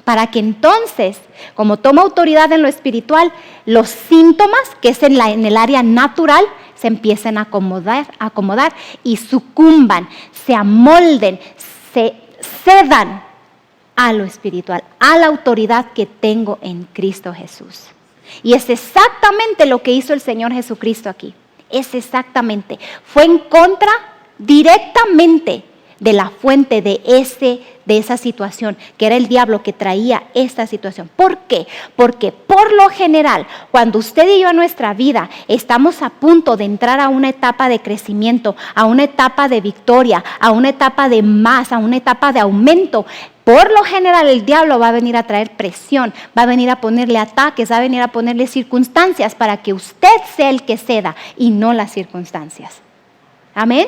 para que entonces, como tomo autoridad en lo espiritual, los síntomas que es en el área natural se empiecen a acomodar y sucumban, se amolden, se cedan a lo espiritual, a la autoridad que tengo en Cristo Jesús. Y es exactamente lo que hizo el Señor Jesucristo aquí. Es exactamente. Fue en contra directamente de la fuente de esa situación, que era el diablo que traía esta situación. ¿Por qué? Porque por lo general, cuando usted y yo en nuestra vida estamos a punto de entrar a una etapa de crecimiento, a una etapa de victoria, a una etapa de más, a una etapa de aumento, por lo general el diablo va a venir a traer presión, va a venir a ponerle ataques, va a venir a ponerle circunstancias para que usted sea el que ceda y no las circunstancias. Amén.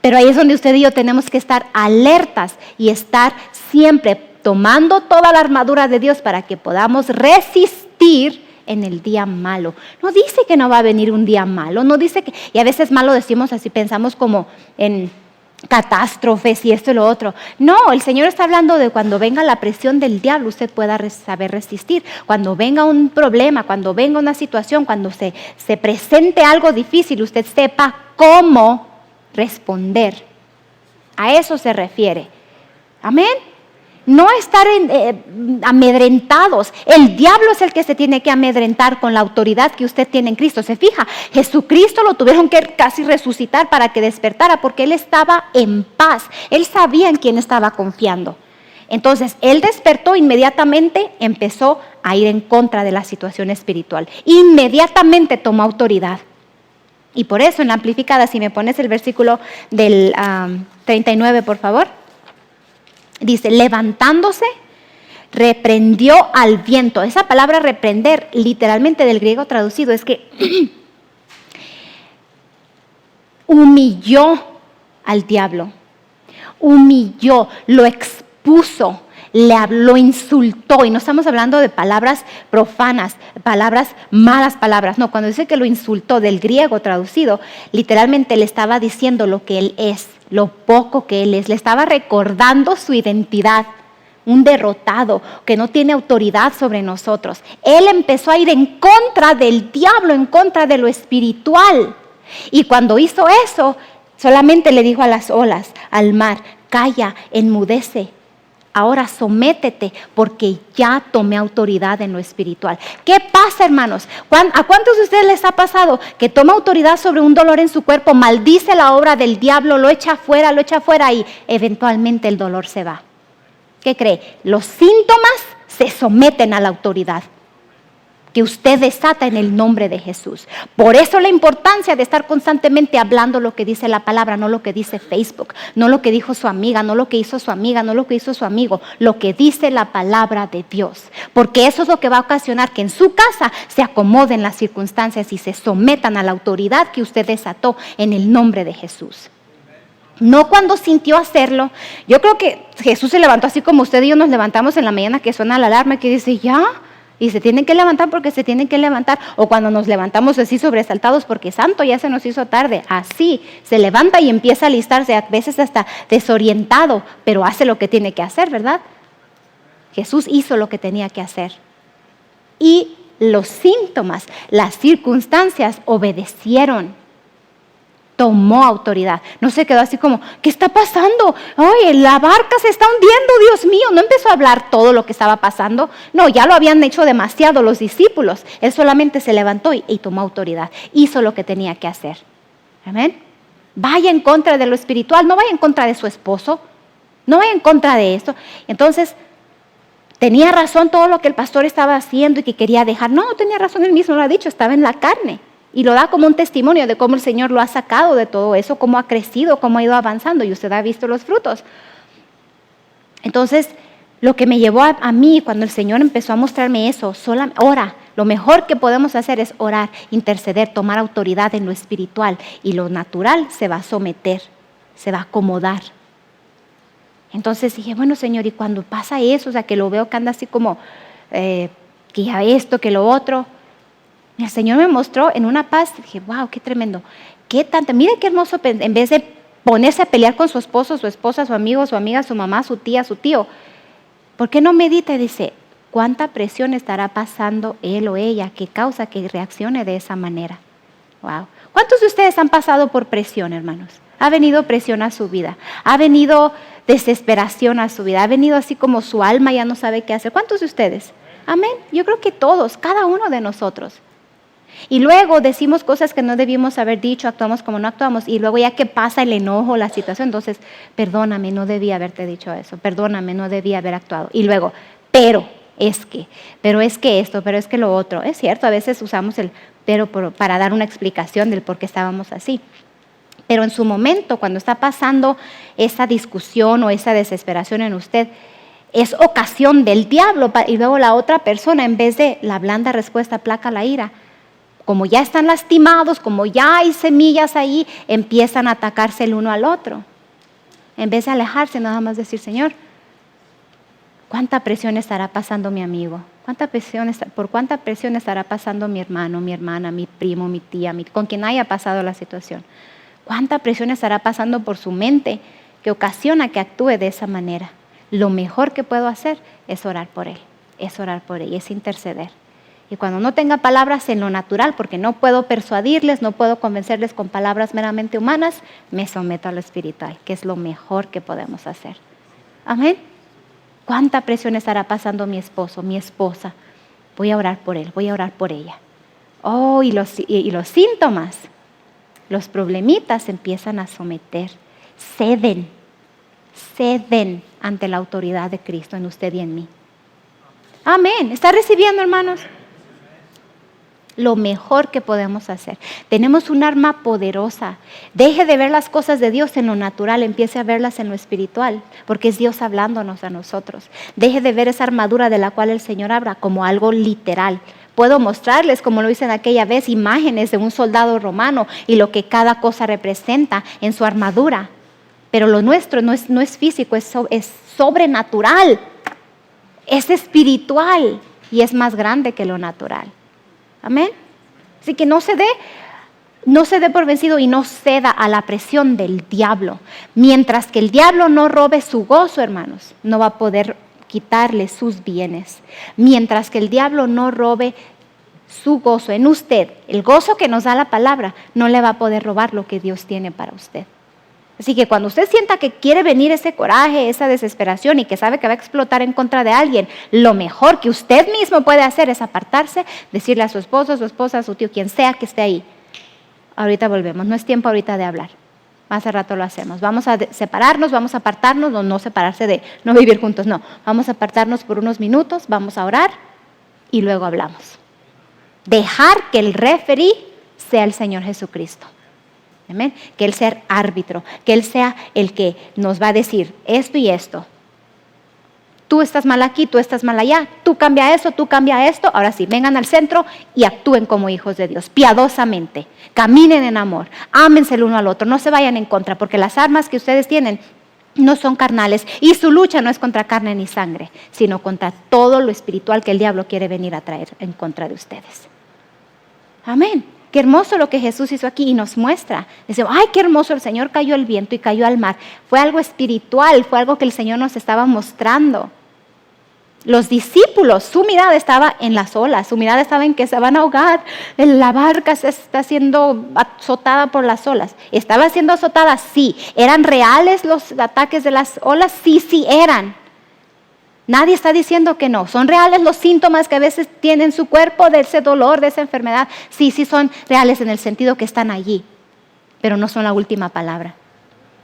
Pero ahí es donde usted y yo tenemos que estar alertas y estar siempre tomando toda la armadura de Dios para que podamos resistir en el día malo. No dice que no va a venir un día malo, no dice que, y a veces malo decimos así, pensamos como en catástrofes y esto y lo otro. No, el Señor está hablando de cuando venga la presión del diablo, usted pueda saber resistir. Cuando venga un problema, cuando venga una situación, cuando se presente algo difícil, usted sepa cómo responder. A eso se refiere. Amén. No estar amedrentados. El diablo es el que se tiene que amedrentar con la autoridad que usted tiene en Cristo. Se fija, Jesucristo lo tuvieron que casi resucitar para que despertara, porque Él estaba en paz. Él sabía en quién estaba confiando. Entonces, Él despertó inmediatamente, empezó a ir en contra de la situación espiritual. Inmediatamente tomó autoridad. Y por eso en la amplificada, si me pones el versículo del 39, por favor. Dice, levantándose, reprendió al viento. Esa palabra reprender, literalmente del griego traducido, es que humilló al diablo. Humilló, lo expuso, le habló, insultó. Y no estamos hablando de palabras profanas, malas palabras. No, cuando dice que lo insultó, del griego traducido, literalmente le estaba diciendo lo que él es, lo poco que él es. Le estaba recordando su identidad, un derrotado que no tiene autoridad sobre nosotros. Él empezó a ir en contra del diablo, en contra de lo espiritual. Y cuando hizo eso, Solamente le dijo a las olas, al mar, calla, enmudece. Ahora sométete porque ya tomé autoridad en lo espiritual. ¿Qué pasa, hermanos? ¿A cuántos de ustedes les ha pasado que toma autoridad sobre un dolor en su cuerpo, maldice la obra del diablo, lo echa afuera y eventualmente el dolor se va? ¿Qué cree? Los síntomas se someten a la autoridad que usted desata en el nombre de Jesús. Por eso la importancia de estar constantemente hablando lo que dice la palabra, no lo que dice Facebook, no lo que dijo su amiga, no lo que hizo su amiga, no lo que hizo su amigo, lo que dice la palabra de Dios. Porque eso es lo que va a ocasionar que en su casa se acomoden las circunstancias y se sometan a la autoridad que usted desató en el nombre de Jesús. No cuando sintió hacerlo. Yo creo que Jesús se levantó así como usted y yo nos levantamos en la mañana que suena la alarma y que dice, ya. Y se tienen que levantar porque se tienen que levantar. O cuando nos levantamos así sobresaltados porque santo ya se nos hizo tarde. Así se levanta y empieza a alistarse, a veces hasta desorientado, pero hace lo que tiene que hacer, ¿verdad? Jesús hizo lo que tenía que hacer. Y los síntomas, las circunstancias obedecieron. Tomó autoridad. No se quedó así como, ¿qué está pasando? Oye, la barca se está hundiendo, Dios mío. No empezó a hablar todo lo que estaba pasando. No, ya lo habían hecho demasiado los discípulos. Él solamente se levantó y tomó autoridad. Hizo lo que tenía que hacer. Amén. Vaya en contra de lo espiritual, no vaya en contra de su esposo, no vaya en contra de esto. Entonces, tenía razón todo lo que el pastor estaba haciendo y que quería dejar. No, tenía razón, él mismo lo ha dicho, estaba en la carne. Y lo da como un testimonio de cómo el Señor lo ha sacado de todo eso, cómo ha crecido, cómo ha ido avanzando y usted ha visto los frutos. Entonces, lo que me llevó a mí cuando el Señor empezó a mostrarme eso, ora. Lo mejor que podemos hacer es orar, interceder, tomar autoridad en lo espiritual y lo natural se va a someter, se va a acomodar. Entonces dije, bueno, Señor, y cuando pasa eso, o sea, que lo veo que anda así como, que ya esto, que lo otro. El Señor me mostró en una paz, dije, wow, qué tremendo, qué tanto, mire qué hermoso, en vez de ponerse a pelear con su esposo, su esposa, su amigo, su amiga, su mamá, su tía, su tío, ¿por qué no medita y dice, cuánta presión estará pasando él o ella que causa que reaccione de esa manera? Wow. ¿Cuántos de ustedes han pasado por presión, hermanos? Ha venido presión a su vida, ha venido desesperación a su vida, ha venido así como su alma ya no sabe qué hacer. ¿Cuántos de ustedes? Amén. Yo creo que todos, cada uno de nosotros. Y luego decimos cosas que no debimos haber dicho, actuamos como no actuamos, y luego ya que pasa el enojo, la situación, entonces, perdóname, no debí haberte dicho eso, perdóname, no debí haber actuado. Y luego, pero es que esto, pero es que lo otro. Es cierto, a veces usamos el pero para dar una explicación del por qué estábamos así. Pero en su momento, cuando está pasando esa discusión o esa desesperación en usted, es ocasión del diablo, y luego la otra persona, en vez de la blanda respuesta, aplaca la ira. Como ya están lastimados, como ya hay semillas ahí, empiezan a atacarse el uno al otro. En vez de alejarse, nada más decir, Señor, ¿cuánta presión estará pasando mi amigo? ¿Por cuánta presión estará pasando mi hermano, mi hermana, mi primo, mi tía, con quien haya pasado la situación? ¿Cuánta presión estará pasando por su mente que ocasiona que actúe de esa manera? Lo mejor que puedo hacer es orar por él, es interceder. Y cuando no tenga palabras en lo natural, porque no puedo persuadirles, no puedo convencerles con palabras meramente humanas, me someto a lo espiritual, que es lo mejor que podemos hacer. Amén. ¿Cuánta presión estará pasando mi esposo, mi esposa? Voy a orar por él, voy a orar por ella. Oh, y los síntomas, los problemitas se empiezan a someter, ceden ante la autoridad de Cristo en usted y en mí. Amén. ¿Está recibiendo, hermanos? Lo mejor que podemos hacer. Tenemos un arma poderosa. Deje de ver las cosas de Dios en lo natural, empiece a verlas en lo espiritual, porque es Dios hablándonos a nosotros. Deje de ver esa armadura de la cual el Señor habla como algo literal. Puedo mostrarles, como lo hice en aquella vez, imágenes de un soldado romano y lo que cada cosa representa en su armadura. Pero lo nuestro no es físico, es sobrenatural, es espiritual y es más grande que lo natural. Amén. Así que no se dé por vencido y no ceda a la presión del diablo. Mientras que el diablo no robe su gozo, hermanos, no va a poder quitarle sus bienes. Mientras que el diablo no robe su gozo en usted, el gozo que nos da la palabra, no le va a poder robar lo que Dios tiene para usted. Así que cuando usted sienta que quiere venir ese coraje, esa desesperación y que sabe que va a explotar en contra de alguien, lo mejor que usted mismo puede hacer es apartarse, decirle a su esposo, su esposa, a su tío, quien sea que esté ahí. Ahorita volvemos, no es tiempo ahorita de hablar. Más al rato lo hacemos. Vamos a separarnos, vamos a apartarnos, no separarse de no vivir juntos, no. Vamos a apartarnos por unos minutos, vamos a orar y luego hablamos. Dejar que el referee sea el Señor Jesucristo. Amén. Que Él sea el árbitro, que Él sea el que nos va a decir esto y esto. Tú estás mal aquí, tú estás mal allá, tú cambia eso, tú cambia esto. Ahora sí, vengan al centro y actúen como hijos de Dios, piadosamente. Caminen en amor, ámense el uno al otro, no se vayan en contra, porque las armas que ustedes tienen no son carnales y su lucha no es contra carne ni sangre, sino contra todo lo espiritual que el diablo quiere venir a traer en contra de ustedes. Amén. Qué hermoso lo que Jesús hizo aquí y nos muestra. Dice, ay, qué hermoso, el Señor cayó al viento y cayó al mar. Fue algo espiritual, fue algo que el Señor nos estaba mostrando. Los discípulos, su mirada estaba en las olas, su mirada estaba en que se van a ahogar, la barca se está siendo azotada por las olas. ¿Estaba siendo azotada? Sí. ¿Eran reales los ataques de las olas? Sí eran. Nadie está diciendo que no. ¿Son reales los síntomas que a veces tiene en su cuerpo de ese dolor, de esa enfermedad? Sí son reales en el sentido que están allí, pero no son la última palabra.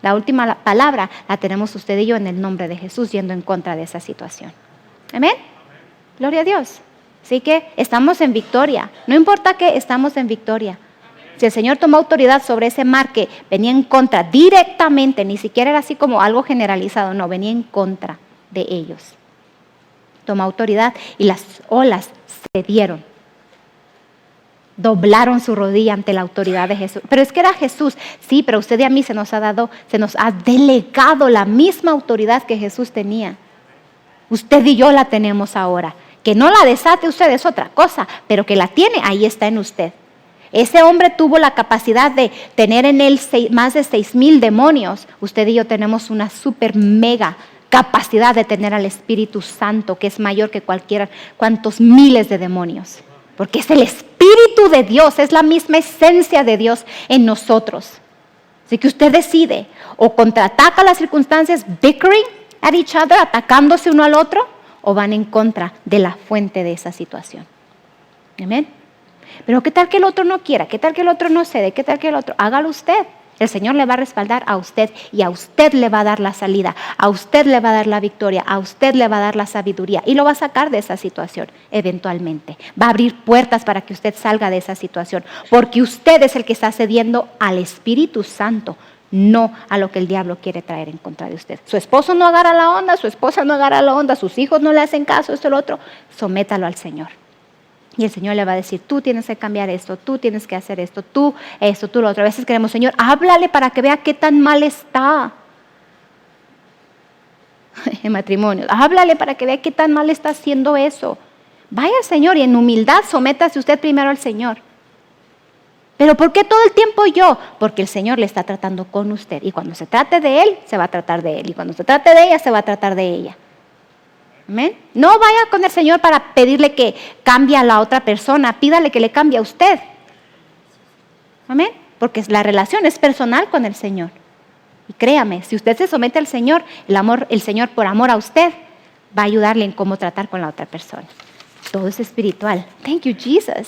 La última palabra la tenemos usted y yo en el nombre de Jesús, yendo en contra de esa situación. Amén. Gloria a Dios. Así que estamos en victoria. No importa que estamos en victoria. Si el Señor tomó autoridad sobre ese mar que venía en contra directamente, ni siquiera era así como algo generalizado, no, venía en contra de ellos. Tomó autoridad y las olas cedieron. Doblaron su rodilla ante la autoridad de Jesús. Pero es que era Jesús. Sí, pero usted y a mí se nos ha delegado la misma autoridad que Jesús tenía. Usted y yo la tenemos ahora. Que no la desate usted es otra cosa, pero que la tiene, ahí está en usted. Ese hombre tuvo la capacidad de tener en él más de 6,000 demonios. Usted y yo tenemos una super mega capacidad de tener al Espíritu Santo, que es mayor que cuantos miles de demonios. Porque es el Espíritu de Dios, es la misma esencia de Dios en nosotros. Así que usted decide, o contraataca las circunstancias, bickering at each other, atacándose uno al otro, o van en contra de la fuente de esa situación. Amén. Pero ¿qué tal que el otro no quiera? ¿Qué tal que el otro no cede? ¿Qué tal que el otro? Hágalo usted. El Señor le va a respaldar a usted y a usted le va a dar la salida, a usted le va a dar la victoria, a usted le va a dar la sabiduría y lo va a sacar de esa situación eventualmente. Va a abrir puertas para que usted salga de esa situación, porque usted es el que está cediendo al Espíritu Santo, no a lo que el diablo quiere traer en contra de usted. Su esposo no agarra la onda, su esposa no agarra la onda, sus hijos no le hacen caso, esto y lo otro. Sométalo al Señor. Y el Señor le va a decir, tú tienes que cambiar esto, tú tienes que hacer esto, tú lo otro. A veces queremos, Señor, háblale para que vea qué tan mal está. En matrimonio, háblale para que vea qué tan mal está haciendo eso. Vaya al Señor y en humildad sométase usted primero al Señor. ¿Pero por qué todo el tiempo yo? Porque el Señor le está tratando con usted. Y cuando se trate de Él, se va a tratar de Él. Y cuando se trate de ella, se va a tratar de ella. ¿Amén? No vaya con el Señor para pedirle que cambie a la otra persona, pídale que le cambie a usted. Amén, porque la relación es personal con el Señor. Y créame, si usted se somete al Señor, el Señor por amor a usted va a ayudarle en cómo tratar con la otra persona. Todo es espiritual. Thank you, Jesus.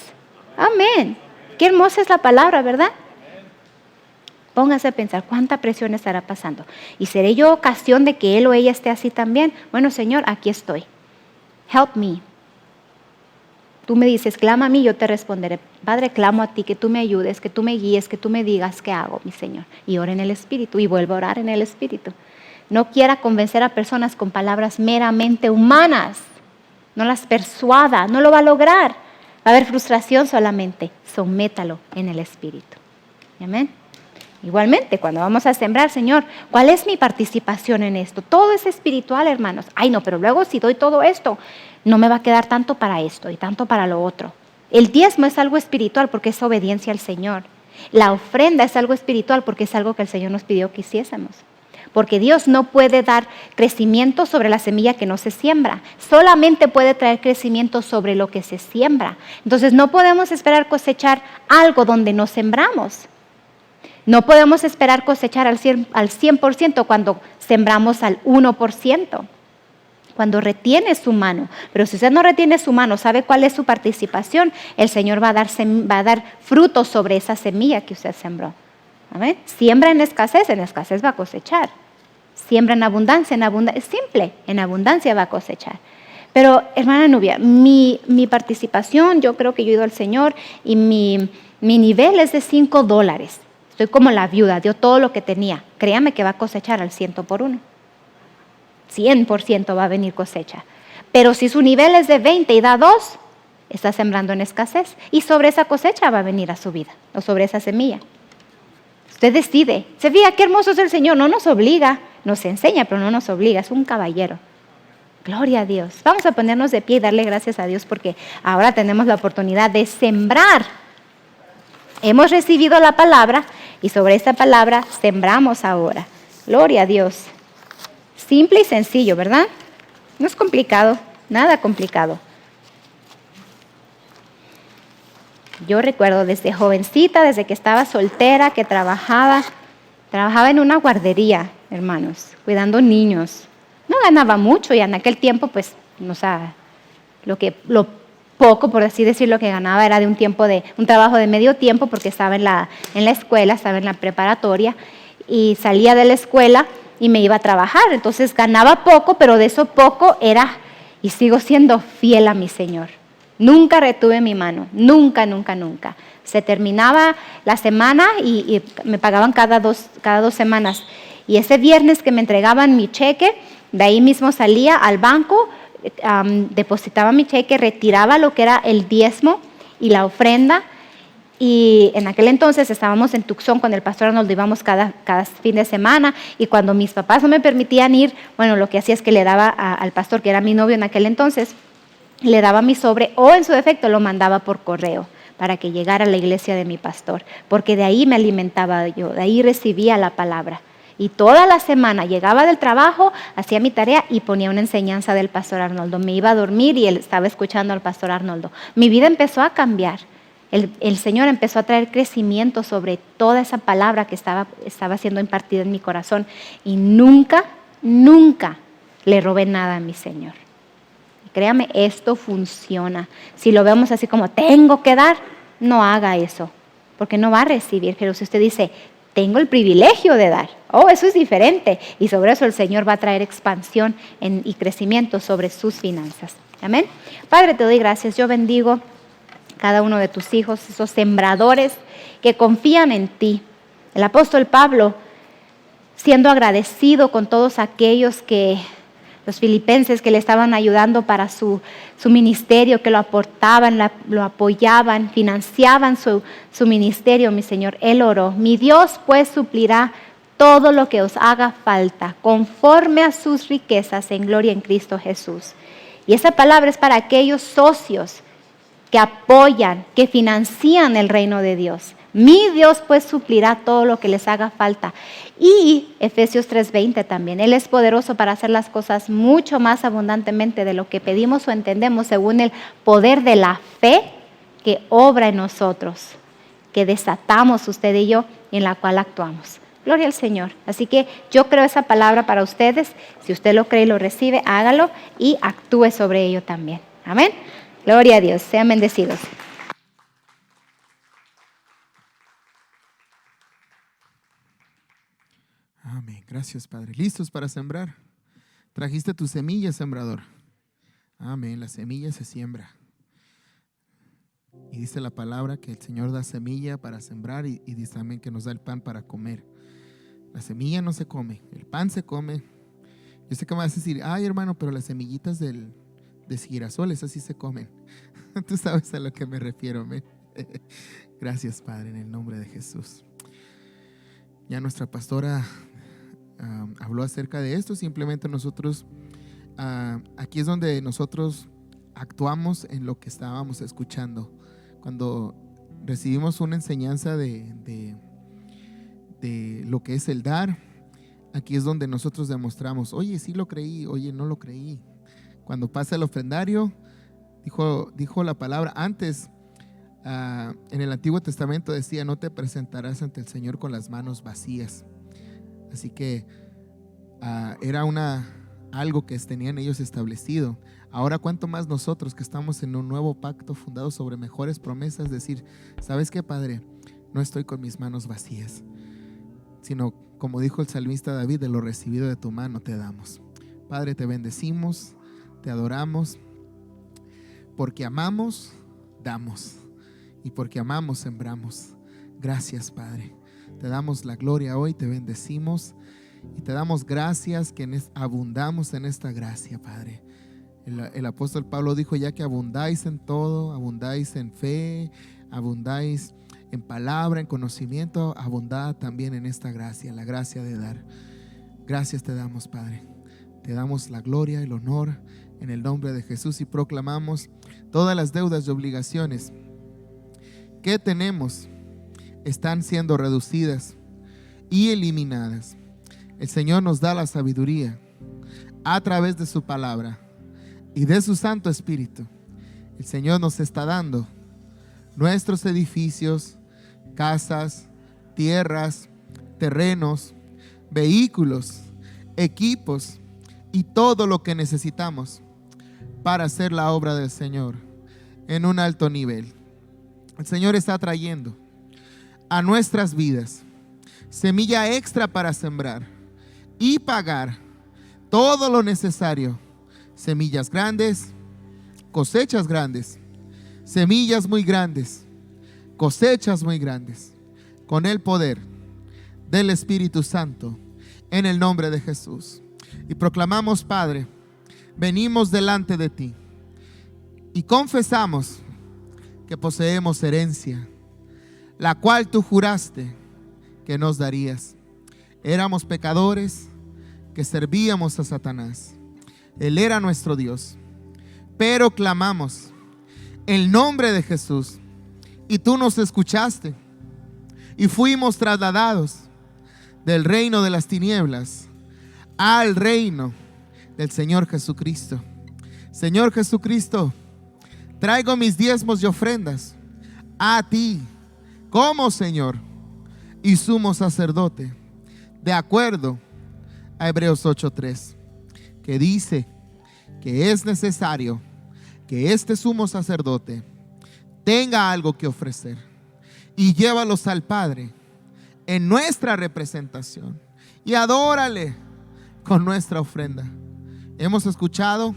Amén. Qué hermosa es la palabra, ¿verdad? Póngase a pensar cuánta presión estará pasando. ¿Y seré yo ocasión de que él o ella esté así también? Bueno, Señor, aquí estoy. Help me. Tú me dices, clama a mí, yo te responderé. Padre, clamo a ti, que tú me ayudes, que tú me guíes, que tú me digas qué hago, mi Señor. Y ora en el Espíritu y vuelvo a orar en el Espíritu. No quiera convencer a personas con palabras meramente humanas. No las persuada, no lo va a lograr. Va a haber frustración solamente. Sométalo en el Espíritu. Amén. Igualmente, cuando vamos a sembrar, Señor, ¿cuál es mi participación en esto? Todo es espiritual, hermanos. Ay, no, pero luego si doy todo esto, no me va a quedar tanto para esto y tanto para lo otro. El diezmo es algo espiritual porque es obediencia al Señor. La ofrenda es algo espiritual porque es algo que el Señor nos pidió que hiciésemos. Porque Dios no puede dar crecimiento sobre la semilla que no se siembra. Solamente puede traer crecimiento sobre lo que se siembra. Entonces no podemos esperar cosechar algo donde no sembramos. No podemos esperar cosechar al 100% cuando sembramos al 1%, cuando retiene su mano. Pero si usted no retiene su mano, sabe cuál es su participación, el Señor va a dar frutos sobre esa semilla que usted sembró. ¿Amén? Siembra en escasez va a cosechar. Siembra en abundancia, es simple, en abundancia va a cosechar. Pero, hermana Nubia, mi participación, yo creo que yo he ido al Señor y mi nivel es de $5. Estoy como la viuda, dio todo lo que tenía. Créame que va a cosechar al 100 por 1. 100% va a venir cosecha. Pero si su nivel es de 20 y da 2, está sembrando en escasez. Y sobre esa cosecha va a venir a su vida, o sobre esa semilla. Usted decide. Se fija qué hermoso es el Señor. No nos obliga, nos enseña, pero no nos obliga. Es un caballero. Gloria a Dios. Vamos a ponernos de pie y darle gracias a Dios porque ahora tenemos la oportunidad de sembrar. Hemos recibido la palabra y sobre esta palabra sembramos ahora. Gloria a Dios. Simple y sencillo, ¿verdad? No es complicado, nada complicado. Yo recuerdo desde jovencita, desde que estaba soltera, que trabajaba en una guardería, hermanos, cuidando niños. No ganaba mucho y en aquel tiempo, pues, lo poco, por así decirlo, que ganaba era de un trabajo de medio tiempo porque estaba en la escuela, estaba en la preparatoria y salía de la escuela y me iba a trabajar. Entonces ganaba poco, pero de eso poco era y sigo siendo fiel a mi Señor. Nunca retuve mi mano, nunca. Se terminaba la semana y me pagaban cada dos semanas. Y ese viernes que me entregaban mi cheque, de ahí mismo salía al banco, depositaba mi cheque, retiraba lo que era el diezmo y la ofrenda. Y en aquel entonces estábamos en Tucson con el pastor Arnoldo, íbamos cada fin de semana. Y cuando mis papás no me permitían ir, bueno, lo que hacía es que le daba al pastor, que era mi novio en aquel entonces, le daba mi sobre o en su defecto lo mandaba por correo para que llegara a la iglesia de mi pastor, porque de ahí me alimentaba yo, de ahí recibía la palabra. Y toda la semana llegaba del trabajo, hacía mi tarea y ponía una enseñanza del pastor Arnoldo. Me iba a dormir y él estaba escuchando al pastor Arnoldo. Mi vida empezó a cambiar. El Señor empezó a traer crecimiento sobre toda esa palabra que estaba siendo impartida en mi corazón. Y nunca le robé nada a mi Señor. Créame, esto funciona. Si lo vemos así como tengo que dar, no haga eso, porque no va a recibir. Pero si usted dice, tengo el privilegio de dar, eso es diferente. Y sobre eso el Señor va a traer expansión y crecimiento sobre sus finanzas. Amén. Padre, te doy gracias. Yo bendigo cada uno de tus hijos, esos sembradores que confían en ti. El apóstol Pablo, siendo agradecido con todos aquellos los filipenses que le estaban ayudando para su ministerio, que lo aportaban, lo apoyaban, financiaban su ministerio, mi Señor. Él oró, mi Dios pues suplirá todo lo que os haga falta, conforme a sus riquezas en gloria en Cristo Jesús. Y esa palabra es para aquellos socios que apoyan, que financian el reino de Dios. Mi Dios pues suplirá todo lo que les haga falta. Y Efesios 3:20 también. Él es poderoso para hacer las cosas mucho más abundantemente de lo que pedimos o entendemos, según el poder de la fe que obra en nosotros, que desatamos usted y yo y en la cual actuamos. Gloria al Señor. Así que yo creo esa palabra para ustedes. Si usted lo cree y lo recibe, hágalo y actúe sobre ello también. Amén. Gloria a Dios. Sean bendecidos. Amén. Gracias, Padre. ¿Listos para sembrar? Trajiste tu semilla, sembrador. Amén. La semilla se siembra. Y dice la palabra que el Señor da semilla para sembrar y dice también que nos da el pan para comer. La semilla no se come, el pan se come. Yo sé que me vas a decir, ay hermano, pero las semillitas de girasoles así se comen. Tú sabes a lo que me refiero, amén. Gracias, Padre, en el nombre de Jesús. Ya nuestra pastora habló acerca de esto. Simplemente nosotros, aquí es donde nosotros actuamos en lo que estábamos escuchando. Cuando recibimos una enseñanza de lo que es el dar, aquí es donde nosotros demostramos, oye, sí lo creí, oye, no lo creí. Cuando pasa el ofrendario, dijo la palabra, antes En el Antiguo Testamento decía: no te presentarás ante el Señor con las manos vacías. Así que era algo que tenían ellos establecido. Ahora cuánto más nosotros, que estamos en un nuevo pacto fundado sobre mejores promesas, decir: ¿sabes qué, Padre? No estoy con mis manos vacías, sino, como dijo el salmista David, de lo recibido de tu mano te damos. Padre, te bendecimos, te adoramos, porque amamos, damos, y porque amamos, sembramos. Gracias, Padre. Te damos la gloria hoy, te bendecimos y te damos gracias que abundamos en esta gracia, Padre. El apóstol Pablo dijo: ya que abundáis en todo, abundáis en fe, abundáis en palabra, en conocimiento, abundad también en esta gracia, la gracia de dar. Gracias te damos, Padre. Te damos la gloria y el honor en el nombre de Jesús, y proclamamos: todas las deudas y obligaciones que tenemos están siendo reducidas y eliminadas. El Señor nos da la sabiduría a través de su palabra y de su Santo Espíritu. El Señor nos está dando nuestros edificios, casas, tierras, terrenos, vehículos, equipos y todo lo que necesitamos para hacer la obra del Señor en un alto nivel. El Señor está trayendo a nuestras vidas semilla extra para sembrar y pagar todo lo necesario. Semillas grandes, cosechas grandes, semillas muy grandes, cosechas muy grandes, con el poder del Espíritu Santo, en el nombre de Jesús. Y proclamamos: Padre, venimos delante de ti y confesamos que poseemos herencia, la cual tú juraste que nos darías. Éramos pecadores que servíamos a Satanás. Él era nuestro Dios, pero clamamos el nombre de Jesús y tú nos escuchaste y fuimos trasladados del reino de las tinieblas al reino del Señor Jesucristo. Señor Jesucristo, traigo mis diezmos y ofrendas a ti como Señor y sumo sacerdote, de acuerdo a Hebreos 8:3, que dice que es necesario que este sumo sacerdote tenga algo que ofrecer, y llévalos al Padre en nuestra representación y adórale con nuestra ofrenda. Hemos escuchado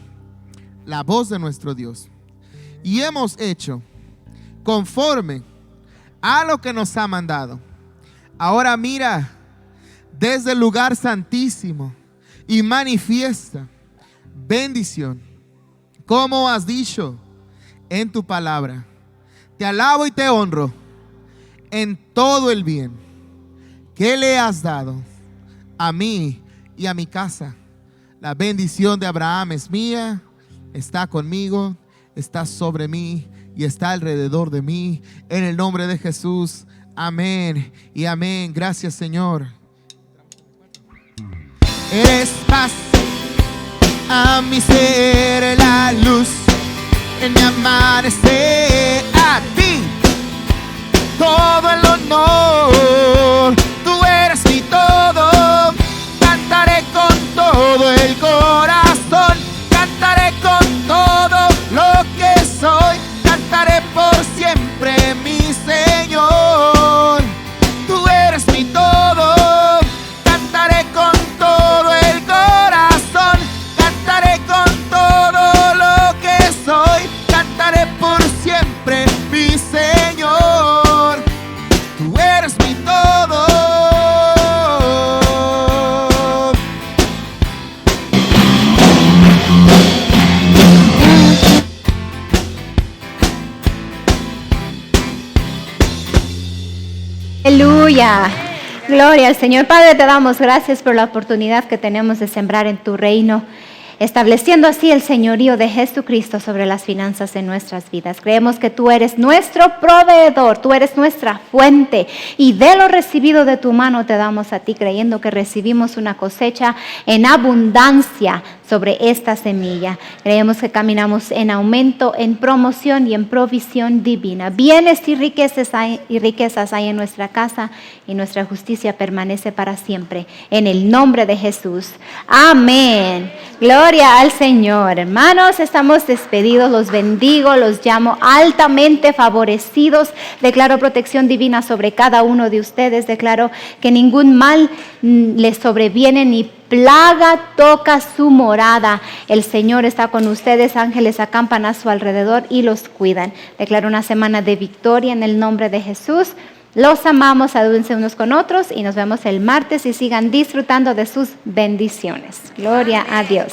la voz de nuestro Dios y hemos hecho conforme a lo que nos ha mandado. Ahora mira desde el lugar santísimo y manifiesta bendición, como has dicho en tu palabra. Te alabo y te honro en todo el bien que le has dado a mí y a mi casa. La bendición de Abraham es mía, está conmigo, está sobre mí y está alrededor de mí, en el nombre de Jesús. Amén y amén. Gracias, Señor. Eres paz a mi ser, la luz en mi amanecer. A ti todo el honor, tú eres mi todo. Cantaré con todo el corazón, cantaré con todo lo que soy, cantaré por siempre, mi Señor. Tú eres mi todo, cantaré con todo el corazón, cantaré con todo lo que soy, cantaré por siempre, mi Señor. Tú eres mi todo. Aleluya. Gloria al Señor. Padre, te damos gracias por la oportunidad que tenemos de sembrar en tu reino, estableciendo así el señorío de Jesucristo sobre las finanzas de nuestras vidas. Creemos que tú eres nuestro proveedor, tú eres nuestra fuente, y de lo recibido de tu mano te damos a ti, creyendo que recibimos una cosecha en abundancia sobre esta semilla. Creemos que caminamos en aumento, en promoción y en provisión divina. Bienes y riquezas hay en nuestra casa y nuestra justicia permanece para siempre. En el nombre de Jesús. Amén. Gloria al Señor. Hermanos, estamos despedidos. Los bendigo, los llamo altamente favorecidos. Declaro protección divina sobre cada uno de ustedes. Declaro que ningún mal les sobreviene ni plaga toca su morada. El Señor está con ustedes, ángeles acampan a su alrededor y los cuidan. Declaro una semana de victoria en el nombre de Jesús. Los amamos, salúdense unos con otros y nos vemos el martes y sigan disfrutando de sus bendiciones. Gloria a Dios.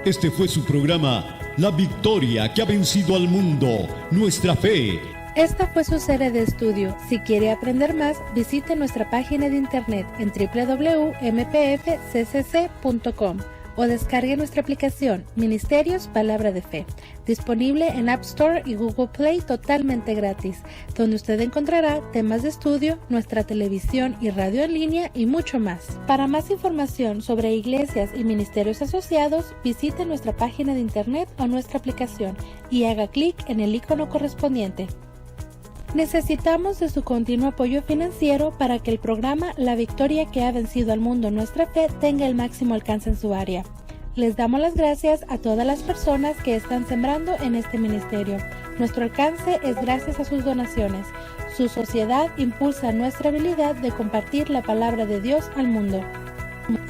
Este fue su programa, La Victoria que ha vencido al mundo, nuestra fe. Esta fue su serie de estudio. Si quiere aprender más, visite nuestra página de internet en www.mpfccc.com o descargue nuestra aplicación Ministerios Palabra de Fe, disponible en App Store y Google Play totalmente gratis, donde usted encontrará temas de estudio, nuestra televisión y radio en línea y mucho más. Para más información sobre iglesias y ministerios asociados, visite nuestra página de internet o nuestra aplicación y haga clic en el icono correspondiente. Necesitamos de su continuo apoyo financiero para que el programa La Victoria que ha vencido al mundo, nuestra fe, tenga el máximo alcance en su área. Les damos las gracias a todas las personas que están sembrando en este ministerio. Nuestro alcance es gracias a sus donaciones. Su sociedad impulsa nuestra habilidad de compartir la palabra de Dios al mundo.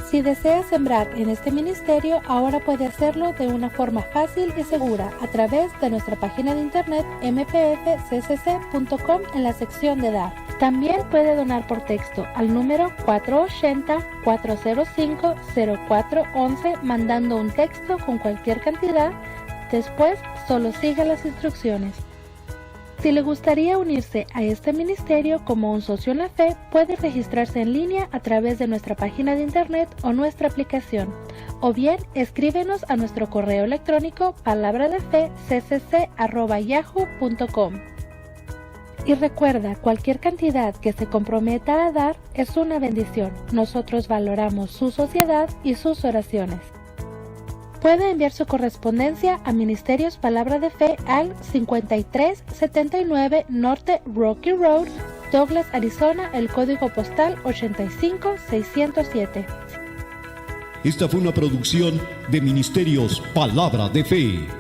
Si desea sembrar en este ministerio, ahora puede hacerlo de una forma fácil y segura a través de nuestra página de internet mpfccc.com en la sección de dar. También puede donar por texto al número 480-405-0411 mandando un texto con cualquier cantidad. Después, solo siga las instrucciones. Si le gustaría unirse a este ministerio como un socio en la fe, puede registrarse en línea a través de nuestra página de internet o nuestra aplicación, o bien escríbenos a nuestro correo electrónico palabradefeccc@yahoo.com. Y recuerda, cualquier cantidad que se comprometa a dar es una bendición. Nosotros valoramos su sociedad y sus oraciones. Puede enviar su correspondencia a Ministerios Palabra de Fe al 5379 Norte Rocky Road, Douglas, Arizona, el código postal 85607. Esta fue una producción de Ministerios Palabra de Fe.